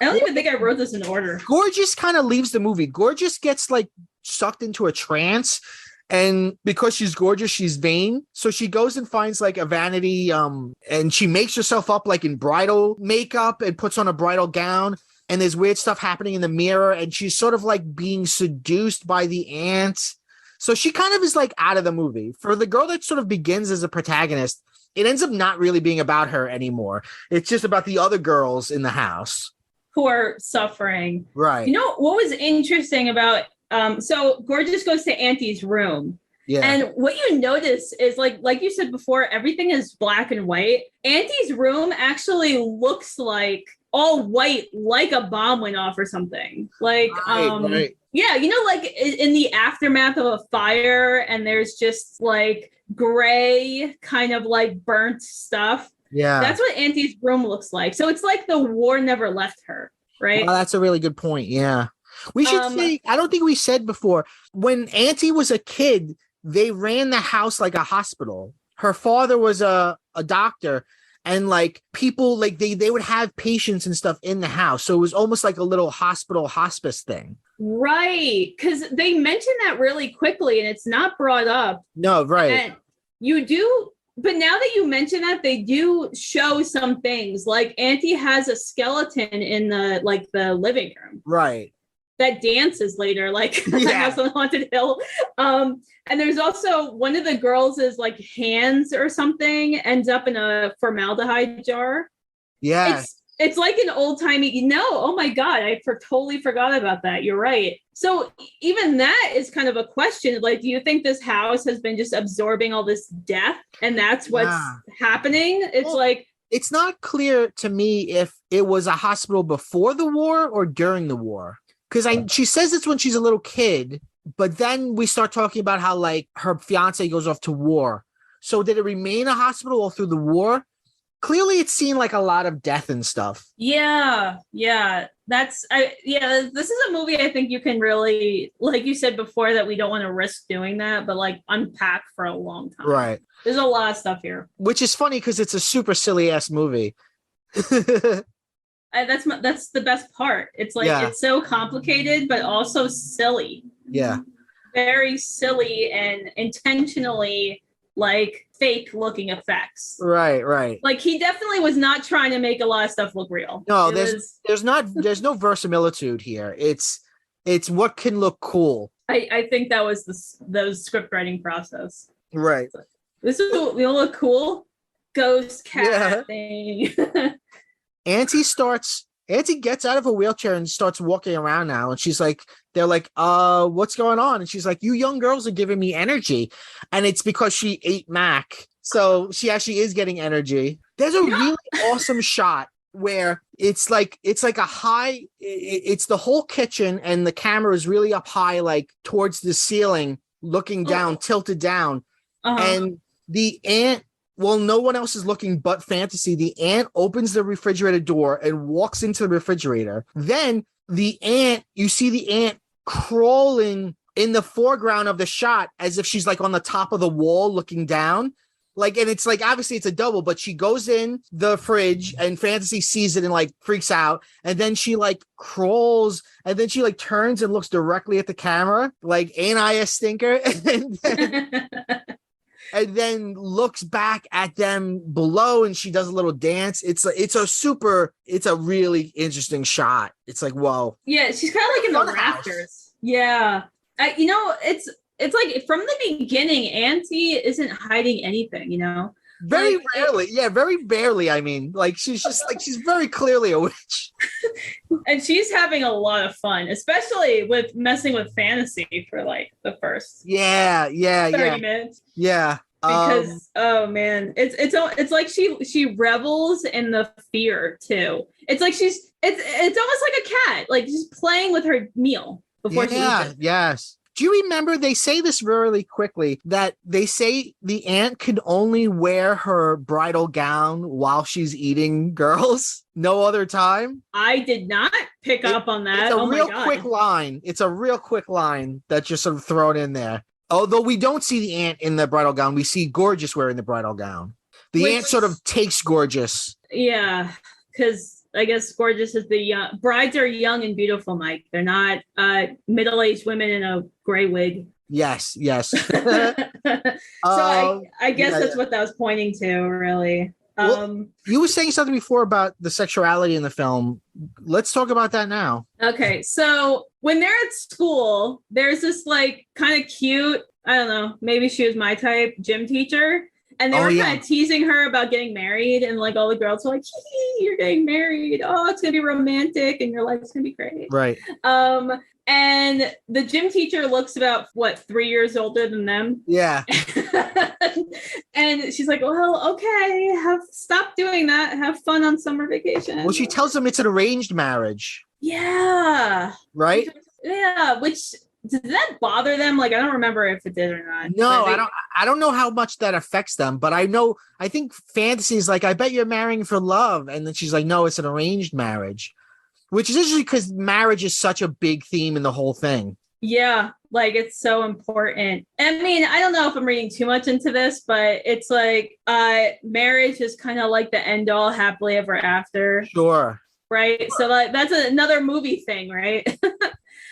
don't even think I wrote this in order. Gorgeous kind of leaves the movie. Gorgeous gets like sucked into a trance. And because she's gorgeous, she's vain. So she goes and finds like a vanity, and she makes herself up like in bridal makeup and puts on a bridal gown. And there's weird stuff happening in the mirror. And she's sort of like being seduced by the aunt. So she kind of is like out of the movie. For the girl that sort of begins as a protagonist, it ends up not really being about her anymore. It's just about the other girls in the house who are suffering. Right. You know, what was interesting about so Gorgeous goes to Auntie's room. Yeah. And what you notice is like you said before, everything is black and white. Auntie's room actually looks like all white, like a bomb went off or something. Like, right. Yeah, you know, like in the aftermath of a fire, and there's just like gray, kind of like burnt stuff. Yeah. That's what Auntie's room looks like. So it's like the war never left her, right? Well, that's a really good point. Yeah. We should say, I don't think we said before, when Auntie was a kid, they ran the house like a hospital. Her father was a doctor, and like people, like they would have patients and stuff in the house. So it was almost like a little hospital hospice thing. Right. Because they mention that really quickly and it's not brought up. No, right. And you do. But now that you mention that, they do show some things. Like Auntie has a skeleton in the living room. Right. That dances later, like the House on the Haunted Hill. And there's also one of the girls' hands or something ends up in a formaldehyde jar. Yeah. It's like an old timey. No, oh my god, totally forgot about that. You're right. So even that is kind of a question. Like, do you think this house has been just absorbing all this death, and that's what's happening? It's like it's not clear to me if it was a hospital before the war or during the war, because she says it's when she's a little kid, but then we start talking about how like her fiance goes off to war. So did it remain a hospital all through the war? Clearly it's seen like a lot of death and stuff. Yeah. This is a movie I think you can really, like you said before, that we don't want to risk doing that, but like unpack for a long time. Right. There's a lot of stuff here. Which is funny because it's a super silly ass movie. That's the best part. It's like, it's so complicated, but also silly. Yeah. Very silly and intentionally like fake looking effects. Right. Like he definitely was not trying to make a lot of stuff look real. No, there's no verisimilitude here. It's what can look cool. I think that was the script writing process. Right. This is what will look cool. Ghost cat thing. Auntie gets out of a wheelchair and starts walking around now. And she's like, they're like, what's going on? And she's like, you young girls are giving me energy. And it's because she ate Mac. So she actually is getting energy. There's a really awesome shot where it's like a high, it's the whole kitchen and the camera is really up high, like towards the ceiling, looking down, tilted down. And the aunt, well, no one else is looking but Fantasy. The aunt opens the refrigerator door and walks into the refrigerator. Then you see the aunt crawling in the foreground of the shot as if she's like on the top of the wall looking down. Like, and it's like, obviously it's a double, but she goes in the fridge and Fantasy sees it and like freaks out. And then she like crawls and then she like turns and looks directly at the camera. Like, ain't I a stinker? And then looks back at them below and she does a little dance. It's a really interesting shot. It's like, whoa. Yeah, she's kind of like in the rafters. Yeah. It's like from the beginning, Auntie isn't hiding anything, Very rarely. Very barely. I mean, like she's just like, she's very clearly a witch. And she's having a lot of fun, especially with messing with Fantasy for like the first 30 minutes. Yeah. Because oh man, it's like she revels in the fear too. It's like it's almost like a cat, like just playing with her meal before she eats it. Yes. Do you remember they say this really quickly that they say the aunt could only wear her bridal gown while she's eating girls? No other time? I did not pick up on that. It's a real quick line. It's a real quick line that's just sort of thrown in there. Although we don't see the aunt in the bridal gown, we see Gorgeous wearing the bridal gown. The aunt sort of takes Gorgeous. Yeah, because I guess Gorgeous is the young brides are young and beautiful, Mike. They're not middle-aged women in a gray wig. Yes. So I guess that's what that was pointing to, really. Well, you were saying something before about the sexuality in the film. Let's talk about that now. Okay, so when they're at school, there's this like kind of cute, I don't know, maybe she was my type, gym teacher. And they were kind of teasing her about getting married. And like all the girls were like, you're getting married. Oh, it's going to be romantic and your life's going to be great. Right. And the gym teacher looks about, 3 years older than them? Yeah. And she's like, well, okay, stop doing that. Have fun on summer vacation. Well, she tells them it's an arranged marriage. Yeah. Right? Yeah, which... Did that bother them? Like, I don't remember if it did or not. No, I don't know how much that affects them, but I think Fantasy is like, I bet you're marrying for love. And then she's like, no, it's an arranged marriage, which is interesting because marriage is such a big theme in the whole thing. Yeah, like it's so important. I mean, I don't know if I'm reading too much into this, but it's like marriage is kind of like the end all happily ever after. Sure. Right. So like that's another movie thing, right?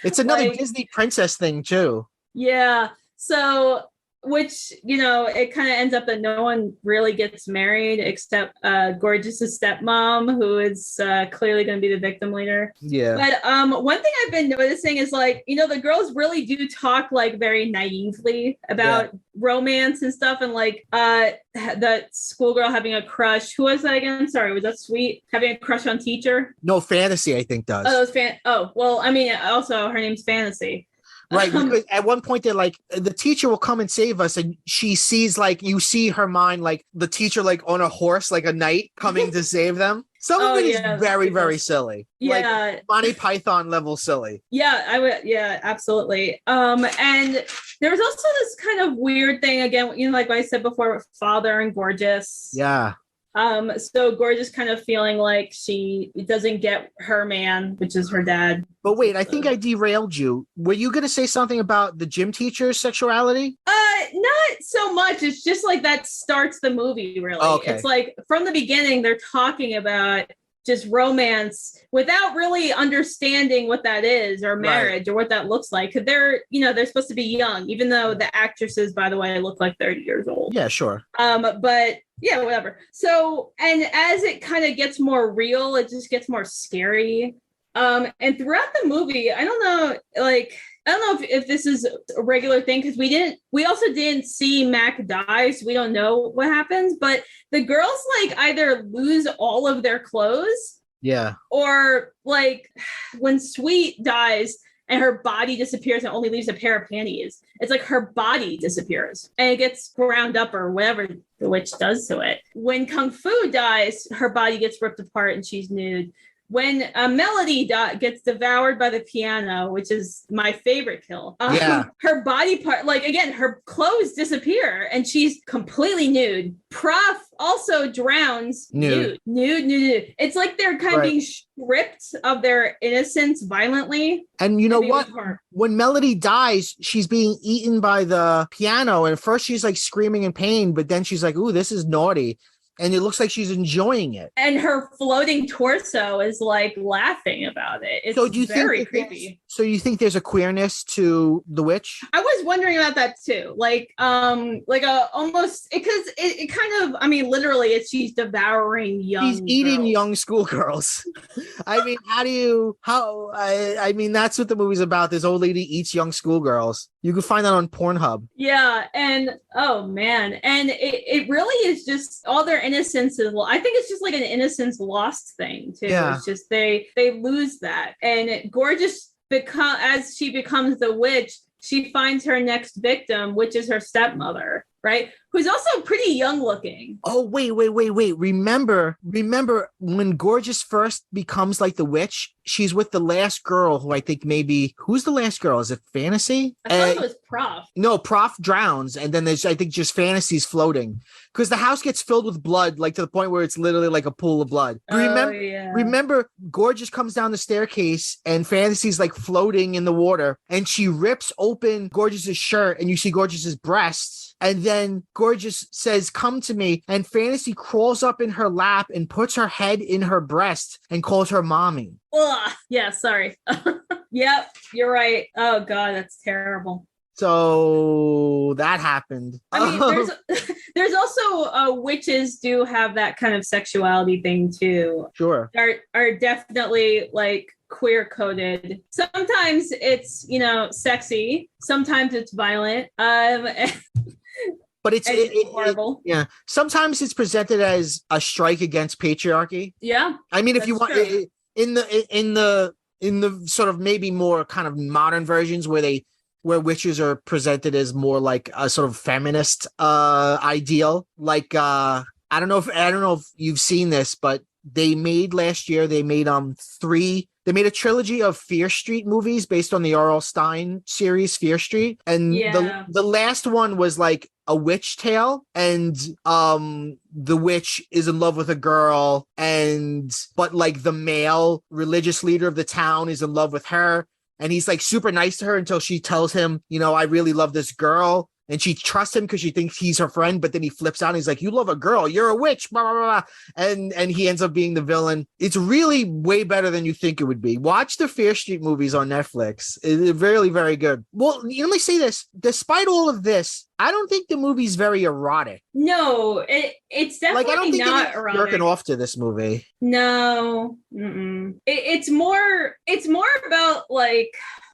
It's another Disney princess thing too. Yeah. So which, it kind of ends up that no one really gets married except Gorgeous's stepmom, who is clearly going to be the victim later. Yeah. But one thing I've been noticing is like, the girls really do talk like very naively about romance and stuff, and like the schoolgirl having a crush. Who was that again? Sorry, was that Sweet having a crush on Teacher? No, Fantasy, I think, does. Oh, it was oh, well, I mean, also her name's Fantasy. Right. Because at one point they're like, the teacher will come and save us. And she sees, like, you see her mind, like the teacher, like on a horse, like a knight coming to save them. Some of it is very, very silly. Yeah. Like Monty Python level silly. Yeah, I would. Yeah, absolutely. And there was also this kind of weird thing again, like what I said before with Father and Gorgeous. Yeah. So Gorgeous kind of feeling like she doesn't get her man, which is her dad. But wait, I think I derailed you. Were you going to say something about the gym teacher's sexuality? Not so much. It's just like that starts the movie, really. Okay. It's like from the beginning, they're talking about just romance without really understanding what that is, or marriage, or what that looks like. They're, they're supposed to be young, even though the actresses, by the way, look like 30 years old. Yeah, sure. But yeah, whatever. So, and as it kind of gets more real, it just gets more scary. And throughout the movie, I don't know if this is a regular thing, because we also didn't see Mac die, so we don't know what happens, but the girls like either lose all of their clothes, or like when Sweet dies and her body disappears and only leaves a pair of panties, it's like her body disappears and it gets ground up or whatever the witch does to it. When Kung Fu dies, her body gets ripped apart and she's nude. When Melody gets devoured by the piano, which is my favorite kill, her body part, like, again, her clothes disappear and she's completely nude. Prof also drowns nude. It's like they're kind of being stripped of their innocence violently. And you know what? When Melody dies, she's being eaten by the piano. And at first she's like screaming in pain, but then she's like, ooh, this is naughty. And it looks like she's enjoying it. And her floating torso is like laughing about it. It's so very creepy. So you think there's a queerness to the witch? I was wondering about that too. Like almost, because it kind of, I mean, literally she's devouring young She's eating girls. young schoolgirls. I mean, I mean, that's what the movie's about. This old lady eats young schoolgirls. You can find that on Pornhub. Yeah. And oh man. And it really is just all their innocence is, I think it's just like an innocence lost thing too. Yeah. It's just they lose that. And Gorgeous, as she becomes the witch, she finds her next victim, which is her stepmother, right? Who's also pretty young looking. Oh, wait. Remember when Gorgeous first becomes like the witch, she's with the last girl who I think who's the last girl? Is it Fantasy? I thought it was Prof. No, Prof drowns. And then there's, I think, just Fantasy's floating. Because the house gets filled with blood, like to the point where it's literally like a pool of blood. Remember, Gorgeous comes down the staircase and Fantasy's like floating in the water. And she rips open Gorgeous's shirt and you see Gorgeous's breasts. And then Gorgeous says, come to me. And Fantasy crawls up in her lap and puts her head in her breast and calls her mommy. Ugh. Yeah, sorry. Yep, you're right. Oh, God, that's terrible. So that happened. I mean, there's also witches do have that kind of sexuality thing, too. Sure. Are definitely like queer coded. Sometimes it's, sexy. Sometimes it's violent. But it's horrible. Yeah. Sometimes it's presented as a strike against patriarchy. Yeah. I mean, if you want in the sort of maybe more kind of modern versions where witches are presented as more like a sort of feminist ideal. Like I don't know if you've seen this, but they made a trilogy of Fear Street movies based on the R.L. Stine series Fear Street. And the last one was like a witch tale, and the witch is in love with a girl, but like the male religious leader of the town is in love with her, and he's like super nice to her until she tells him, I really love this girl. and she trusts him because she thinks he's her friend, but then he flips out and he's like, you love a girl, you're a witch, blah, blah, blah, blah. And he ends up being the villain. It's really way better than you think it would be. Watch the Fear Street movies on Netflix. It's very, very good. Well, let me say this. Despite all of this, I don't think the movie's very erotic. No, it's definitely I don't think not erotic. Jerking off to this movie. No. It's more about like,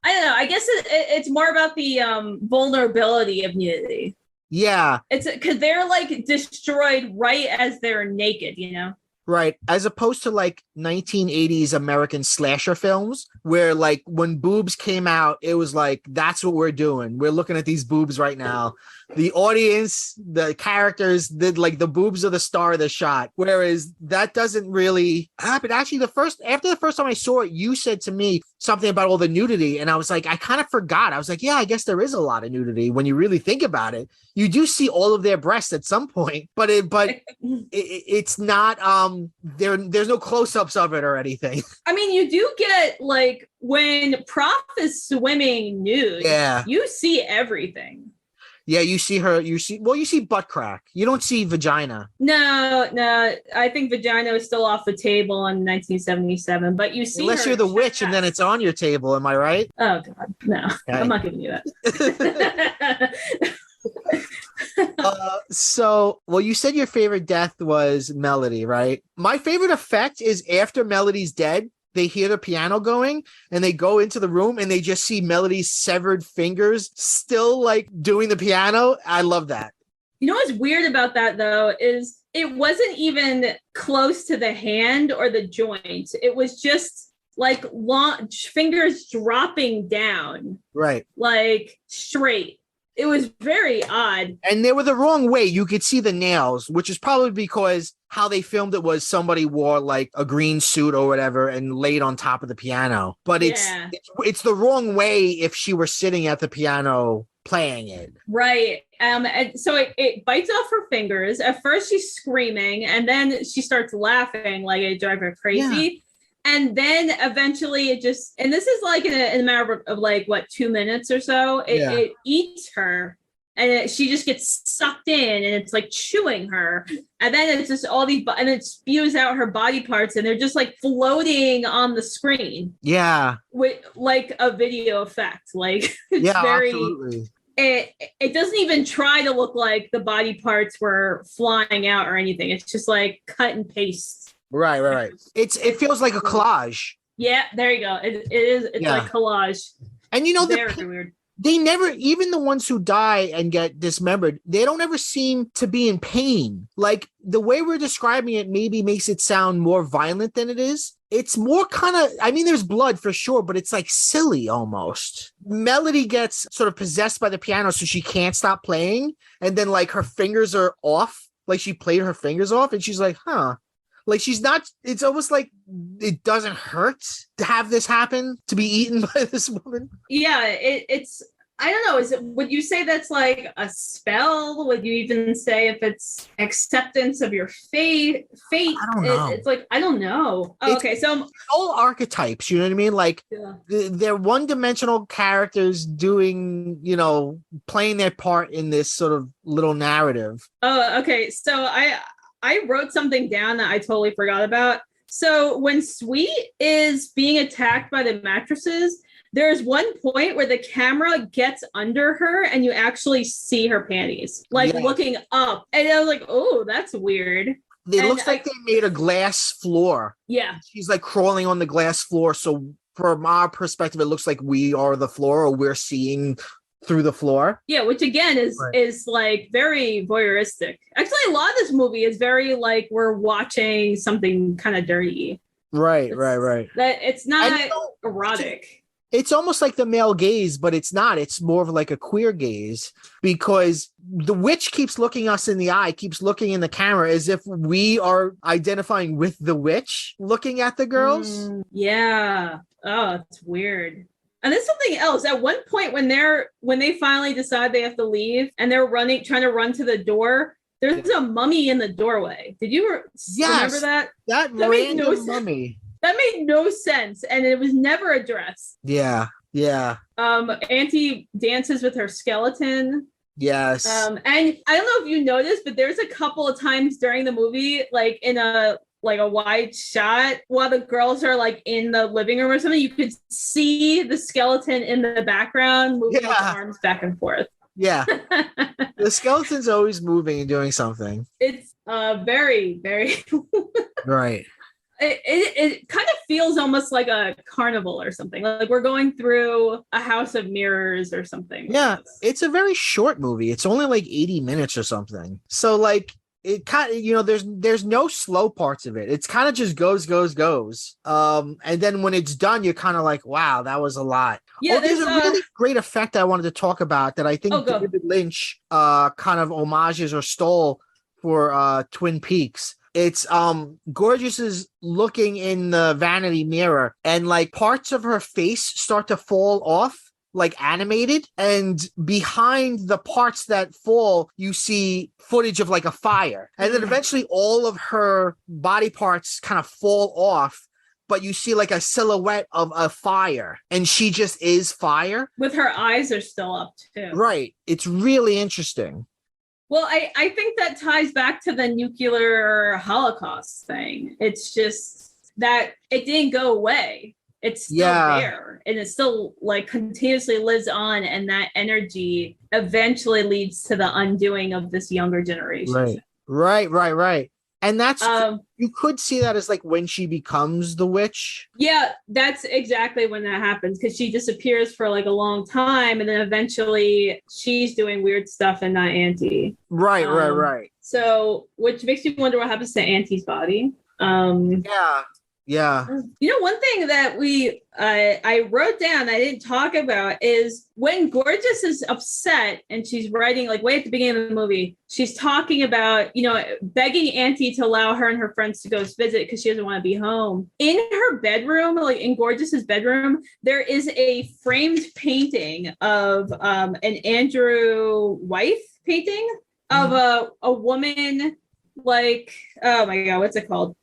I don't know. I guess it's more about the vulnerability of nudity. Yeah. It's because they're like destroyed right as they're naked, you know? Right. As opposed to like 1980s American slasher films where like when boobs came out, it was like, that's what we're doing. We're looking at these boobs right now. The audience, the characters, like the boobs are the star of the shot. Whereas that doesn't really happen. Actually, after the first time I saw it, you said to me something about all the nudity. And I was like, I kind of forgot. I was like, yeah, I guess there is a lot of nudity when you really think about it. You do see all of their breasts at some point, but it's not, there's no close-ups of it or anything. I mean, you do get like when Prof is swimming nude, you see everything. Yeah, you see butt crack. You don't see vagina. No, I think vagina is still off the table in 1977, but you see unless you're the witch and then it's on your table, am I right? Oh God, no. Okay. I'm not giving you that. You said your favorite death was Melody, right? My favorite effect is after Melody's dead, they hear the piano going and they go into the room and they just see Melody's severed fingers still like doing the piano. I love that. You know what's weird about that though is it wasn't even close to the hand or the joint. It was just like long fingers dropping down. Right. Like straight. It was very odd. And they were the wrong way. You could see the nails, which is probably because how they filmed it was somebody wore like a green suit or whatever and laid on top of the piano. But it's the wrong way if she were sitting at the piano playing it. Right. And so it bites off her fingers. At first she's screaming and then she starts laughing like it drives her crazy. Yeah. And then eventually it just, and this is like in a matter of like, 2 minutes or so, it eats her and she just gets sucked in and it's like chewing her. And then it's just all these, and it spews out her body parts and they're just like floating on the screen. Yeah. With like a video effect. Like it's absolutely. It doesn't even try to look like the body parts were flying out or anything. It's just like cut and paste. Right. It feels like a collage. Yeah, there you go. It is. It's like collage. And you know, very weird. They never, even the ones who die and get dismembered, they don't ever seem to be in pain. Like the way we're describing it maybe makes it sound more violent than it is. It's more kind of, I mean, there's blood for sure, but it's like silly almost. Melody gets sort of possessed by the piano, so she can't stop playing. And then like her fingers are off, like she played her fingers off and she's like, huh. Like she's not, it's almost like it doesn't hurt to have this happen, to be eaten by this woman. Yeah, it's, I don't know, would you say that's like a spell? Would you even say if it's acceptance of your fate? I don't know. It's like, I don't know. Oh, okay, so. All archetypes, you know what I mean? Like they're one-dimensional characters doing, playing their part in this sort of little narrative. Oh, okay. So I wrote something down that I totally forgot about. So when Sweet is being attacked by the mattresses, there's one point where the camera gets under her and you actually see her panties, looking up. And I was like, oh, that's weird. It looks like they made a glass floor. Yeah. She's like crawling on the glass floor. So from our perspective, it looks like we are the floor or we're seeing through the floor. Yeah, which again is like very voyeuristic. Actually, a lot of this movie is very like we're watching something kind of dirty. Right. That it's not erotic. It's almost like the male gaze, but it's not. It's more of like a queer gaze because the witch keeps looking us in the eye, keeps looking in the camera as if we are identifying with the witch looking at the girls. Yeah. Oh, it's weird. And there's something else. At one point when they finally decide they have to leave and they're trying to run to the door, there's a mummy in the doorway. Did you remember that? That random mummy. That made no sense. And it was never addressed. Yeah. Auntie dances with her skeleton. Yes. And I don't know if you noticed, but there's a couple of times during the movie, like in a wide shot while the girls are like in the living room or something, you could see the skeleton in the background moving its arms back and forth. Yeah. The skeleton's always moving and doing something. It's very, very right. It kind of feels almost like a carnival or something. Like we're going through a house of mirrors or something. Yeah, it's a very short movie. It's only like 80 minutes or something. So like it kind of, there's no slow parts of it. It's kind of just goes. And then when it's done, you're kind of like, wow, that was a lot. Yeah, there's a really great effect I wanted to talk about that I think David Lynch kind of homages or stole for Twin Peaks. It's Gorgeous is looking in the vanity mirror and like parts of her face start to fall off, like animated, and behind the parts that fall you see footage of like a fire, and then eventually all of her body parts kind of fall off, but you see like a silhouette of a fire and she just is fire with her eyes are still up too. Right. It's really interesting. Well, I think that ties back to the nuclear holocaust thing. It's just that it didn't go away. It's still there, and it still like continuously lives on, and that energy eventually leads to the undoing of this younger generation. Right. And that's you could see that as like when she becomes the witch. Yeah, that's exactly when that happens, because she disappears for like a long time, and then eventually she's doing weird stuff and not Auntie. Right. So, which makes me wonder what happens to Auntie's body. Yeah. One thing that I wrote down I didn't talk about is when Gorgeous is upset and she's writing, like way at the beginning of the movie, she's talking about, begging Auntie to allow her and her friends to go visit because she doesn't want to be home. In her bedroom, like in Gorgeous's bedroom, there is a framed painting of an Andrew Wyeth painting of a woman, like, oh my God, what's it called?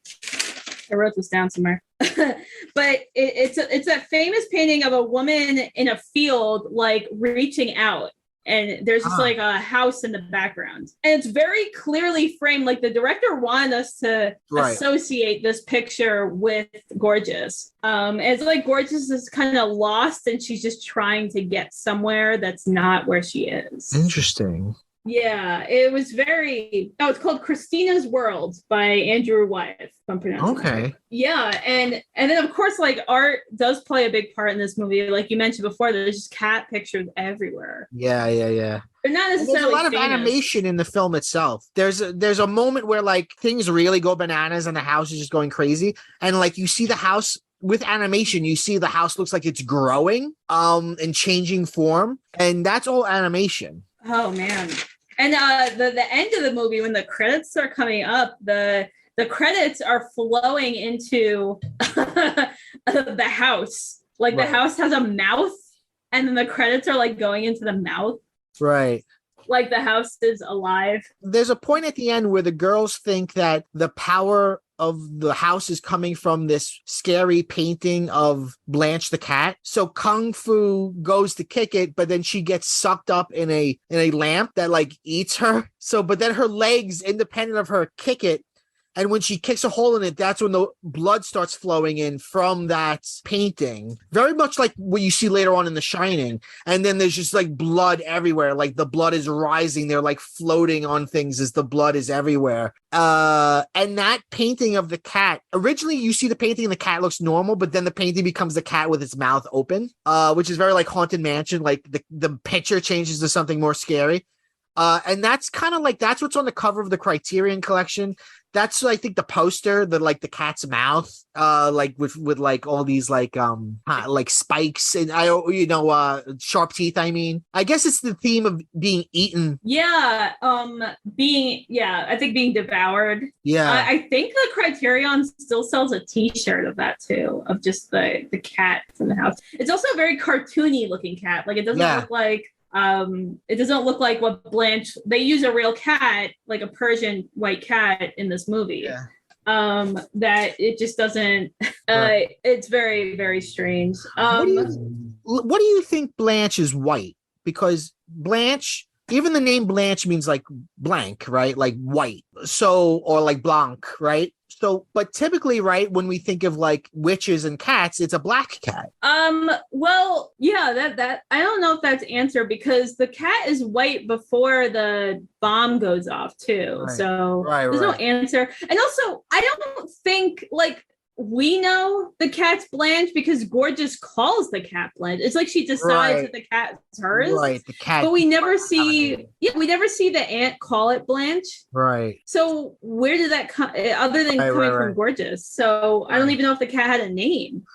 I wrote this down somewhere. But it's a famous painting of a woman in a field, like reaching out. And there's just like a house in the background. And it's very clearly framed. Like the director wanted us to associate this picture with Gorgeous. It's like Gorgeous is kind of lost and she's just trying to get somewhere that's not where she is. Interesting. Yeah, it was it's called Christina's World by Andrew Wyeth, if I'm pronouncing it right. Yeah, and then of course, like art does play a big part in this movie. Like you mentioned before, there's just cat pictures everywhere. Yeah. They're not necessarily There's a lot famous. of animation in the film itself. There's a moment where like things really go bananas and the house is just going crazy. And like you see the house with animation, you see the house looks like it's growing and changing form. And that's all animation. Oh man. And the end of the movie, when the credits are coming up, the credits are flowing into the house. Like the house has a mouth, and then the credits are like going into the mouth. Right. Like the house is alive. There's a point at the end where the girls think that the power of the house is coming from this scary painting of Blanche the cat. So Kung Fu goes to kick it, but then she gets sucked up in a lamp that like eats her. So, but then her legs, independent of her, kick it. And when she kicks a hole in it, that's when the blood starts flowing in from that painting. Very much like what you see later on in The Shining. And then there's just like blood everywhere. Like the blood is rising. They're like floating on things as the blood is everywhere. And that painting of the cat, originally you see the painting and the cat looks normal, but then the painting becomes the cat with its mouth open, which is very like Haunted Mansion. Like the picture changes to something more scary. And that's kind of like, that's what's on the cover of the Criterion Collection. That's I think the poster, the cat's mouth, like with like all these like spikes and sharp teeth. I mean, I guess it's the theme of being eaten. Yeah, I think being devoured. Yeah, I think the Criterion still sells a T-shirt of that too, of just the cat in the house. It's also a very cartoony looking cat. Like it doesn't look like what Blanche, they use a real cat, like a Persian white cat in this movie. Yeah. That it just doesn't it's very, very strange. What do you think Blanche is white? Because Blanche Even the name Blanche means like blank, right? Like white. So, or like blanc, right? So, but typically, right, when we think of like witches and cats, it's a black cat. Well, yeah, that I don't know if that's answer because the cat is white before the bomb goes off too. Right. So Right, there's no right. answer. And also, I don't think like we know the cat's Blanche because Gorgeous calls the cat Blanche. It's like she decides Right. that the cat's hers. Right. The cat. But we never see, yeah, we never see the aunt call it Blanche. Right. So where did that come? Other than coming from Gorgeous? So I don't even know if the cat had a name.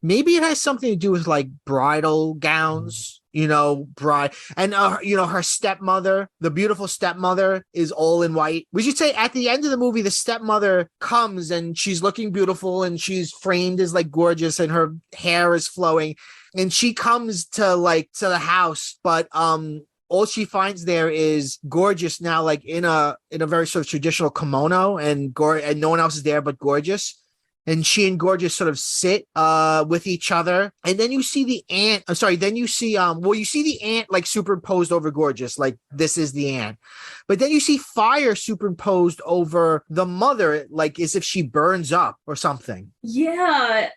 Maybe it has something to do with like bridal gowns, you know, bride, and you know, her stepmother, the beautiful stepmother, is all in white. We should say at the end of the movie, the stepmother comes and she's looking beautiful and she's framed as like gorgeous and her hair is flowing, and she comes to the house, but all she finds there is Gorgeous now, like in a very sort of traditional kimono, and no one else is there but Gorgeous. And she and Gorgeous sort of sit with each other. And then you see the aunt. I'm sorry. Then you see, you see the aunt like superimposed over Gorgeous, like this is the aunt. But then you see fire superimposed over the mother, like as if she burns up or something. Yeah.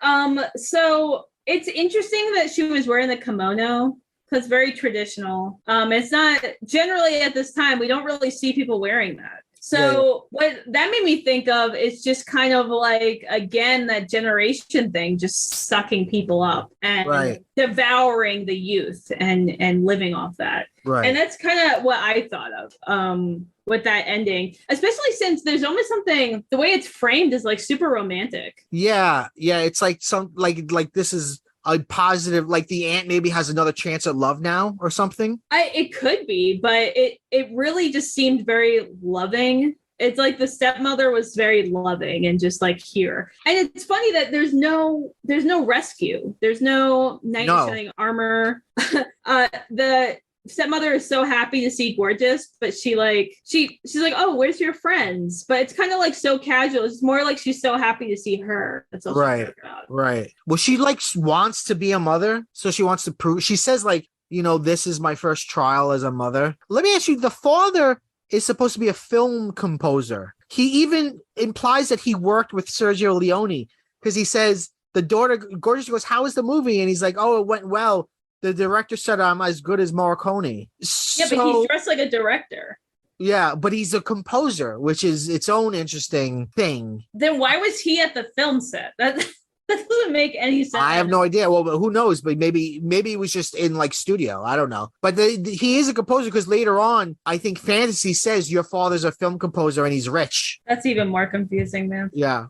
So it's interesting that she was wearing the kimono because very traditional. It's not generally at this time, we don't really see people wearing that. So what that made me think of is just kind of like, again, that generation thing, just sucking people up and devouring the youth and living off that. Right. And that's kind of what I thought of with that ending, especially since there's almost something, the way it's framed is like super romantic. Yeah. Yeah. It's like like this is a positive, like the aunt maybe has another chance at love now or something. It could be, but it really just seemed very loving. It's like the stepmother was very loving and just like here. And it's funny that there's no rescue. There's no knight in shining armor. The stepmother is so happy to see Gorgeous, but she's like, oh, where's your friends? But it's kind of like so casual. It's more like she's so happy to see her. That's all right. Right. Well, she like wants to be a mother, so she wants to prove. She says like, you know, this is my first trial as a mother. Let me ask you: the father is supposed to be a film composer. He even implies that he worked with Sergio Leone because he says the daughter Gorgeous goes, "How was the movie?" And he's like, "Oh, it went well. The director said I'm as good as Morricone." Yeah, but he's dressed like a director. Yeah, but he's a composer, which is its own interesting thing. Then why was he at the film set? That doesn't make any sense. I have no idea. Well, but who knows? But maybe it was just in like studio. I don't know. But he is a composer because later on, I think Fantasy says your father's a film composer and he's rich. That's even more confusing, man. Yeah.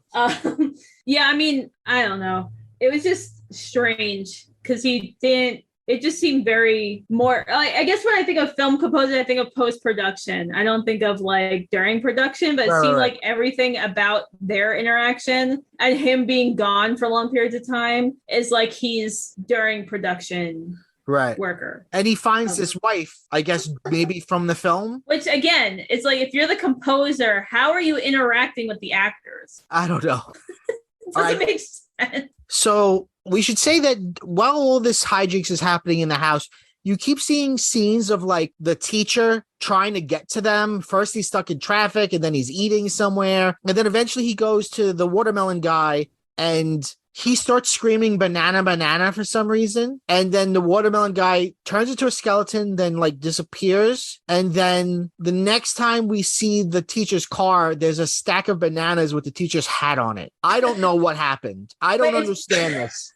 Yeah, I mean, I don't know. It was just strange because he didn't. It just seemed very more like, I guess when I think of film composer, I think of post-production. I don't think of like during production, but it seemed like everything about their interaction and him being gone for long periods of time is like he's during production worker. And he finds this wife, I guess, maybe from the film. Which again, it's like, if you're the composer, how are you interacting with the actors? I don't know. It doesn't make sense. So we should say that while all this hijinks is happening in the house, you keep seeing scenes of like the teacher trying to get to them. First, he's stuck in traffic and then he's eating somewhere. And then eventually he goes to the watermelon guy and he starts screaming banana, banana for some reason. And then the watermelon guy turns into a skeleton, then like disappears. And then the next time we see the teacher's car, there's a stack of bananas with the teacher's hat on it. I don't know what happened. I don't understand this.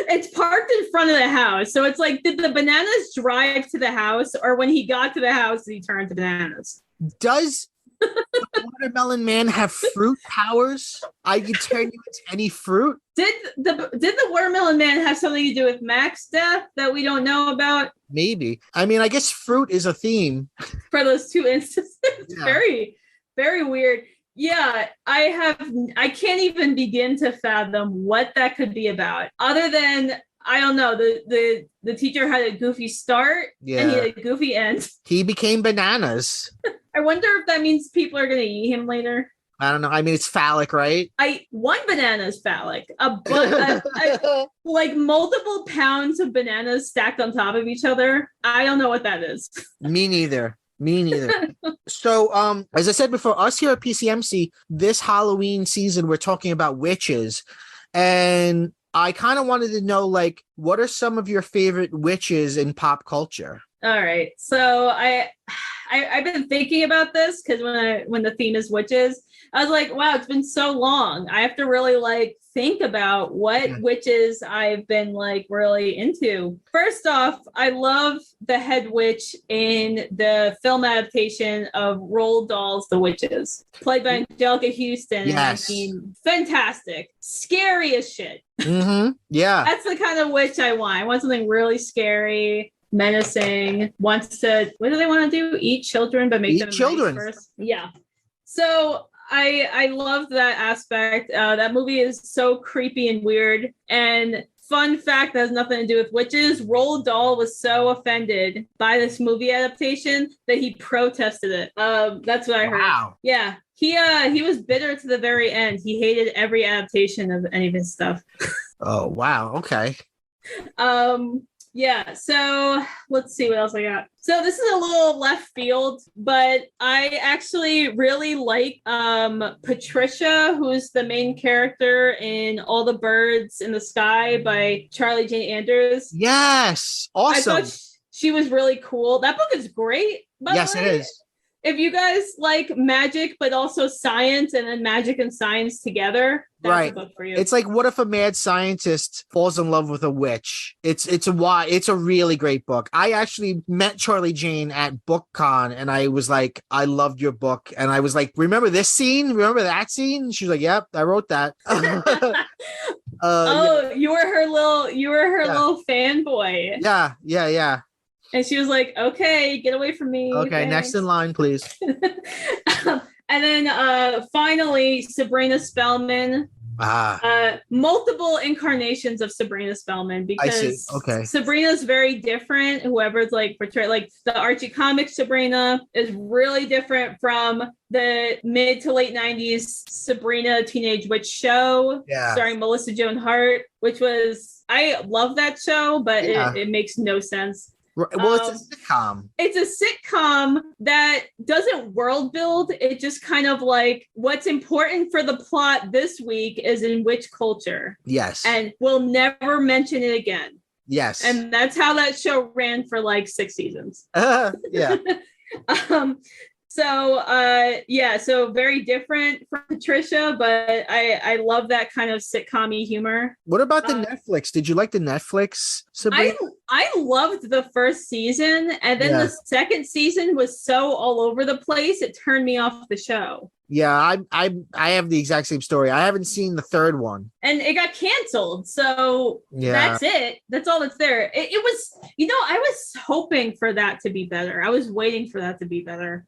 It's parked in front of the house. So it's like, did the bananas drive to the house, or when he got to the house, he turned to bananas? Does the watermelon man have fruit powers? I can turn you into any fruit. Did the watermelon man have something to do with Mac's death that we don't know about? Maybe. I mean, I guess fruit is a theme for those two instances. Yeah. Very, very weird. Yeah, I can't even begin to fathom what that could be about, other than, I don't know, the teacher had a goofy start and he had a goofy end. He became bananas. I wonder if that means people are going to eat him later. I don't know. I mean, it's phallic, right? One banana is phallic. Like multiple pounds of bananas stacked on top of each other. I don't know what that is. Me neither. Me neither. So, as I said before, us here at PCMC, this Halloween season, we're talking about witches, and I kind of wanted to know, like, what are some of your favorite witches in pop culture? All right. So I've been thinking about this because when the theme is witches, I was like, wow, it's been so long. I have to really like think about what witches I've been like really into. First off, I love the head witch in the film adaptation of Roald Dahl's The Witches, played by Angelica Houston in Yes. 19. Fantastic. Scary as shit. Yeah. That's the kind of witch I want. I want something really scary, menacing, wants to, what do they want to do? Eat children, but make them children nice first. Yeah. So I love that aspect. That movie is so creepy and weird. And fun fact that has nothing to do with witches, Roald Dahl was so offended by this movie adaptation that he protested it. That's what I heard. Wow. Yeah. He was bitter to the very end. He hated every adaptation of any of his stuff. Oh, wow. Okay. Yeah, so let's see what else I got. So this is a little left field, but I actually really like Patricia, who's the main character in All the Birds in the Sky by Charlie Jane Anders. Yes. Awesome. I thought she was really cool. That book is great. Yes, it is. If you guys like magic, but also science, and then magic and science together, that's a book for you. It's like, what if a mad scientist falls in love with a witch? It's a really great book. I actually met Charlie Jane at BookCon, and I was like, I loved your book, and I was like, remember this scene? Remember that scene? She was like, yep, I wrote that. You were her little fanboy. Yeah. And she was like, okay, get away from me. Okay, thanks. Next in line, please. And then finally, Sabrina Spellman. Multiple incarnations of Sabrina Spellman, because Sabrina's very different. Whoever's like portrayed, like the Archie comics Sabrina is really different from the mid to late 90s Sabrina Teenage Witch show starring Melissa Joan Hart, which was, I love that show, but it makes no sense. Well, it's a sitcom. It's a sitcom that doesn't world build. It just kind of like, what's important for the plot this week is in which culture. Yes. And we'll never mention it again. Yes. And that's how that show ran for like 6 seasons. Yeah. So very different from Patricia, but I love that kind of sitcom-y humor. What about the Netflix? Did you like the Netflix, Sabrina? I loved the first season, and then the second season was so all over the place, it turned me off the show. Yeah, I have the exact same story. I haven't seen the third one. And it got canceled. So that's it. That's all that's there. It was, I was hoping for that to be better. I was waiting for that to be better.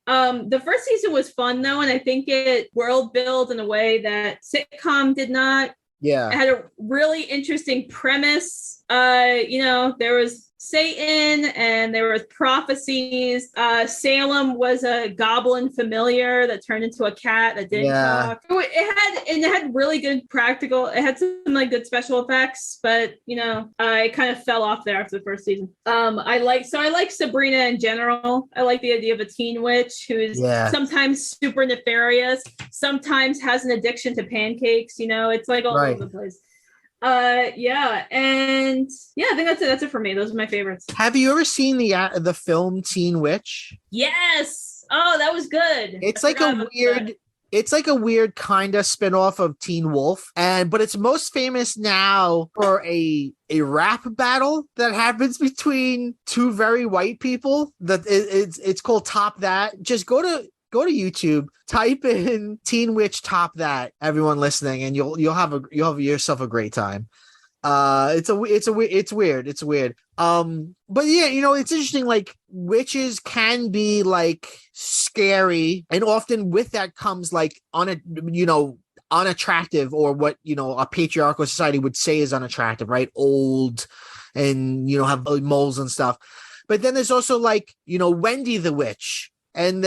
The first season was fun though, and I think it world built in a way that sitcom did not. Yeah. It had a really interesting premise. There was Satan and there was prophecies. Salem was a goblin familiar that turned into a cat that didn't talk. It had really good practical. It had some like good special effects, but it kind of fell off there after the first season. I like Sabrina in general. I like the idea of a teen witch who is sometimes super nefarious, sometimes has an addiction to pancakes. It's like all over the place. I think that's it. That's it for me. Those are my favorites. Have you ever seen the film Teen Witch? Yes. Oh, that was good. It's like a weird kind of spinoff of Teen Wolf, but it's most famous now for a rap battle that happens between two very white people. It's called Top That. Just go to YouTube, type in Teen Witch Top That, everyone listening, and you'll have yourself a great time. It's weird. But yeah, it's interesting, like witches can be like scary, and often with that comes like unattractive, or what a patriarchal society would say is unattractive, right? Old and have moles and stuff. But then there's also like Wendy the Witch, and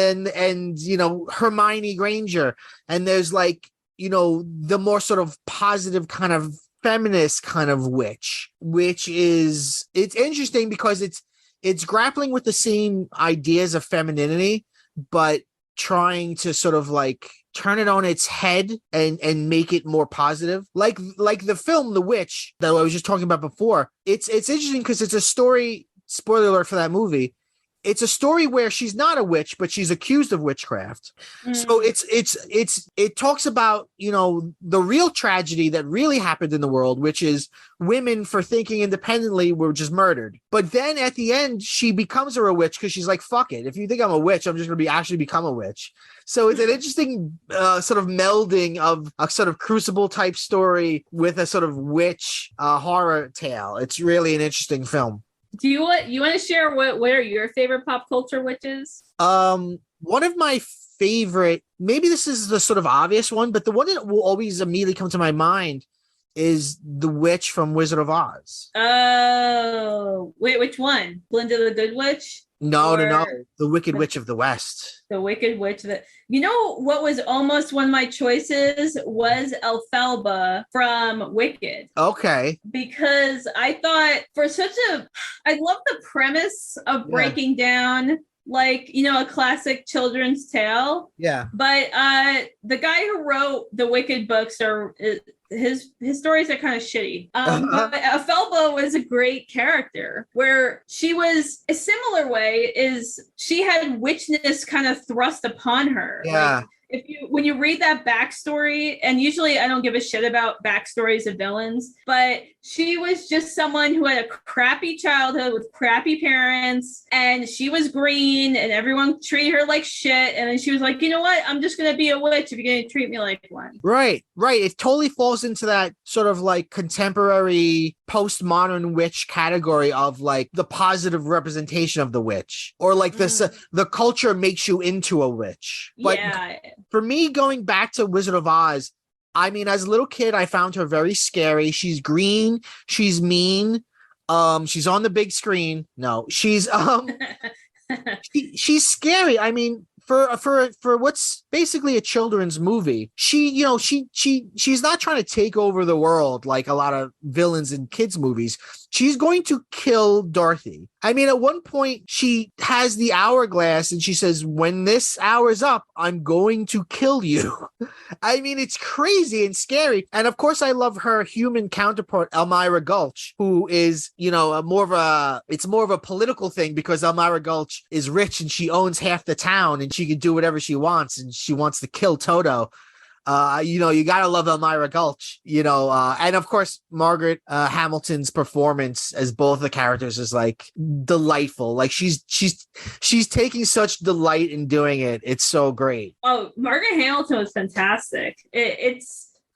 Hermione Granger, and there's like the more sort of positive kind of feminist kind of witch, which is, it's interesting because it's grappling with the same ideas of femininity, but trying to sort of like turn it on its head and make it more positive. Like the film The Witch that I was just talking about before. It's interesting because it's a story, spoiler alert for that movie. It's a story where she's not a witch, but she's accused of witchcraft. So it talks about, you know, the real tragedy that really happened in the world, which is women for thinking independently were just murdered. But then at the end, she becomes a witch because she's like, fuck it. If you think I'm a witch, I'm just going to actually become a witch. So it's an interesting sort of melding of a sort of crucible type story with a sort of witch horror tale. It's really an interesting film. Do you want to share what are your favorite pop culture witches? One of my favorite, maybe this is the sort of obvious one, but the one that will always immediately come to my mind is the witch from Wizard of Oz. Oh, wait, which one? Glinda the Good Witch? No, the Wicked Witch of the West. The Wicked Witch. You know what was almost one of my choices was Elphaba from Wicked. Okay. Because I thought I love the premise of breaking down like, you know, a classic children's tale. Yeah. But the guy who wrote the Wicked books his stories are kind of shitty. But Elphaba was a great character where she was a similar way is she had witchness kind of thrust upon her. Yeah. Like, when you read that backstory, and usually I don't give a shit about backstories of villains, but she was just someone who had a crappy childhood with crappy parents, and she was green, and everyone treated her like shit. And then she was like, you know what? I'm just going to be a witch if you're going to treat me like one. Right. It totally falls into that sort of like contemporary postmodern witch category of like the positive representation of the witch, or like the culture makes you into a witch. But for me, going back to Wizard of Oz, I mean, as a little kid, I found her very scary. She's green. She's mean. She's on the big screen. No, she's she's scary. I mean, for what's basically a children's movie, she's not trying to take over the world like a lot of villains in kids movies. She's going to kill Dorothy. I mean, at one point she has the hourglass and she says, when this hour's up, I'm going to kill you. I mean, it's crazy and scary. And of course I love her human counterpart, Elmira Gulch, who is, you know, more of a political thing because Elmira Gulch is rich and she owns half the town and she can do whatever she wants, and she wants to kill Toto. You know, you gotta love Elmira Gulch, you know, and of course Margaret Hamilton's performance as both the characters is like delightful. Like she's taking such delight in doing it. It's so great. Oh, Margaret Hamilton was fantastic.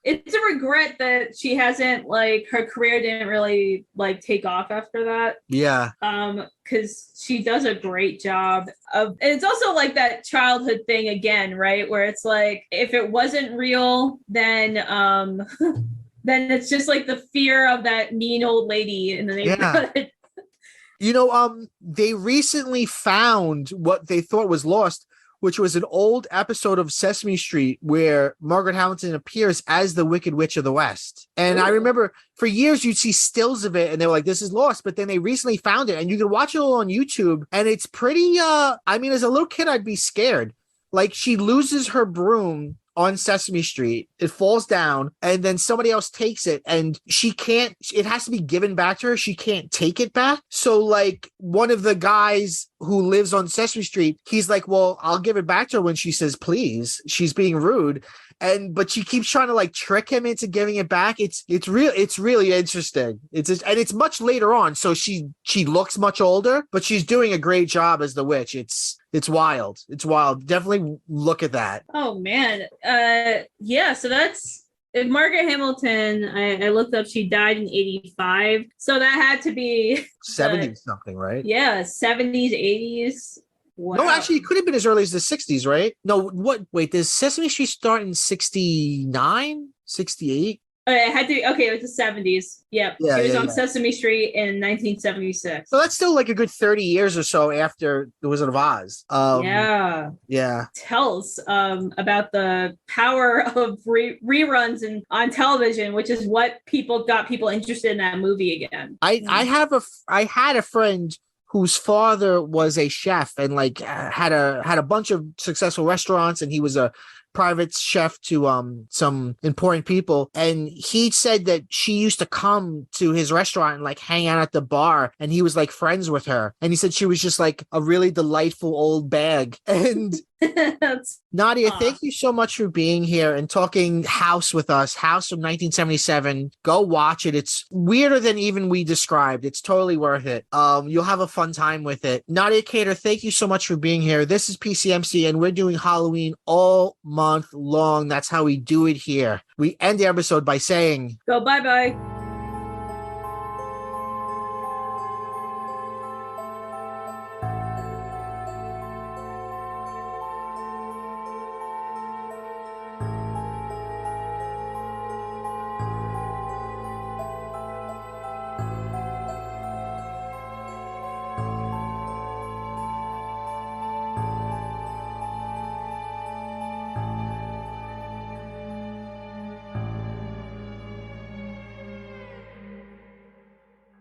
It's a regret that she hasn't, like, her career didn't really like take off after that. Yeah. Because she does a great job and it's also like that childhood thing again, right? Where it's like, if it wasn't real, then then it's just like the fear of that mean old lady in the neighborhood. Yeah. You know, they recently found what they thought was lost, which was an old episode of Sesame Street where Margaret Hamilton appears as the Wicked Witch of the West. And I remember for years you'd see stills of it and they were like, this is lost. But then they recently found it and you can watch it all on YouTube. And it's pretty, I mean, as a little kid, I'd be scared. Like she loses her broom on Sesame Street, it falls down, and then somebody else takes it, and it has to be given back to her. She can't take it back. So like one of the guys who lives on Sesame Street, he's like, well, I'll give it back to her when she says please. She's being rude. But she keeps trying to like trick him into giving it back. It's really interesting. It's much later on, so she looks much older, but she's doing a great job as the witch. It's wild. It's wild. Definitely look at that. Oh man. Yeah. So that's Margaret Hamilton. I looked up. She died in 1985. So that had to be 70 something, right? Yeah, 70s, 80s. Wow. No, actually, it could have been as early as the 60s, right? No, wait, does Sesame Street start in 69, 68? It had to be, okay, it was the 70s. Yep. Yeah, she was on Sesame Street in 1976. So that's still like a good 30 years or so after The Wizard of Oz. Yeah. Tells about the power of reruns on television, which is what got people interested in that movie again. I had a friend whose father was a chef and like had a bunch of successful restaurants, and he was a private chef to some important people. And he said that she used to come to his restaurant and like hang out at the bar, and he was like friends with her. And he said she was just like a really delightful old bag. And Nadia, thank you so much for being here and talking House with us. House from 1977. Go watch it. It's weirder than even we described. It's totally worth it. You'll have a fun time with it. Nadia Kader, thank you so much for being here. This is PCMC, and we're doing Halloween all month long. That's how we do it here. We end the episode by saying, go bye-bye.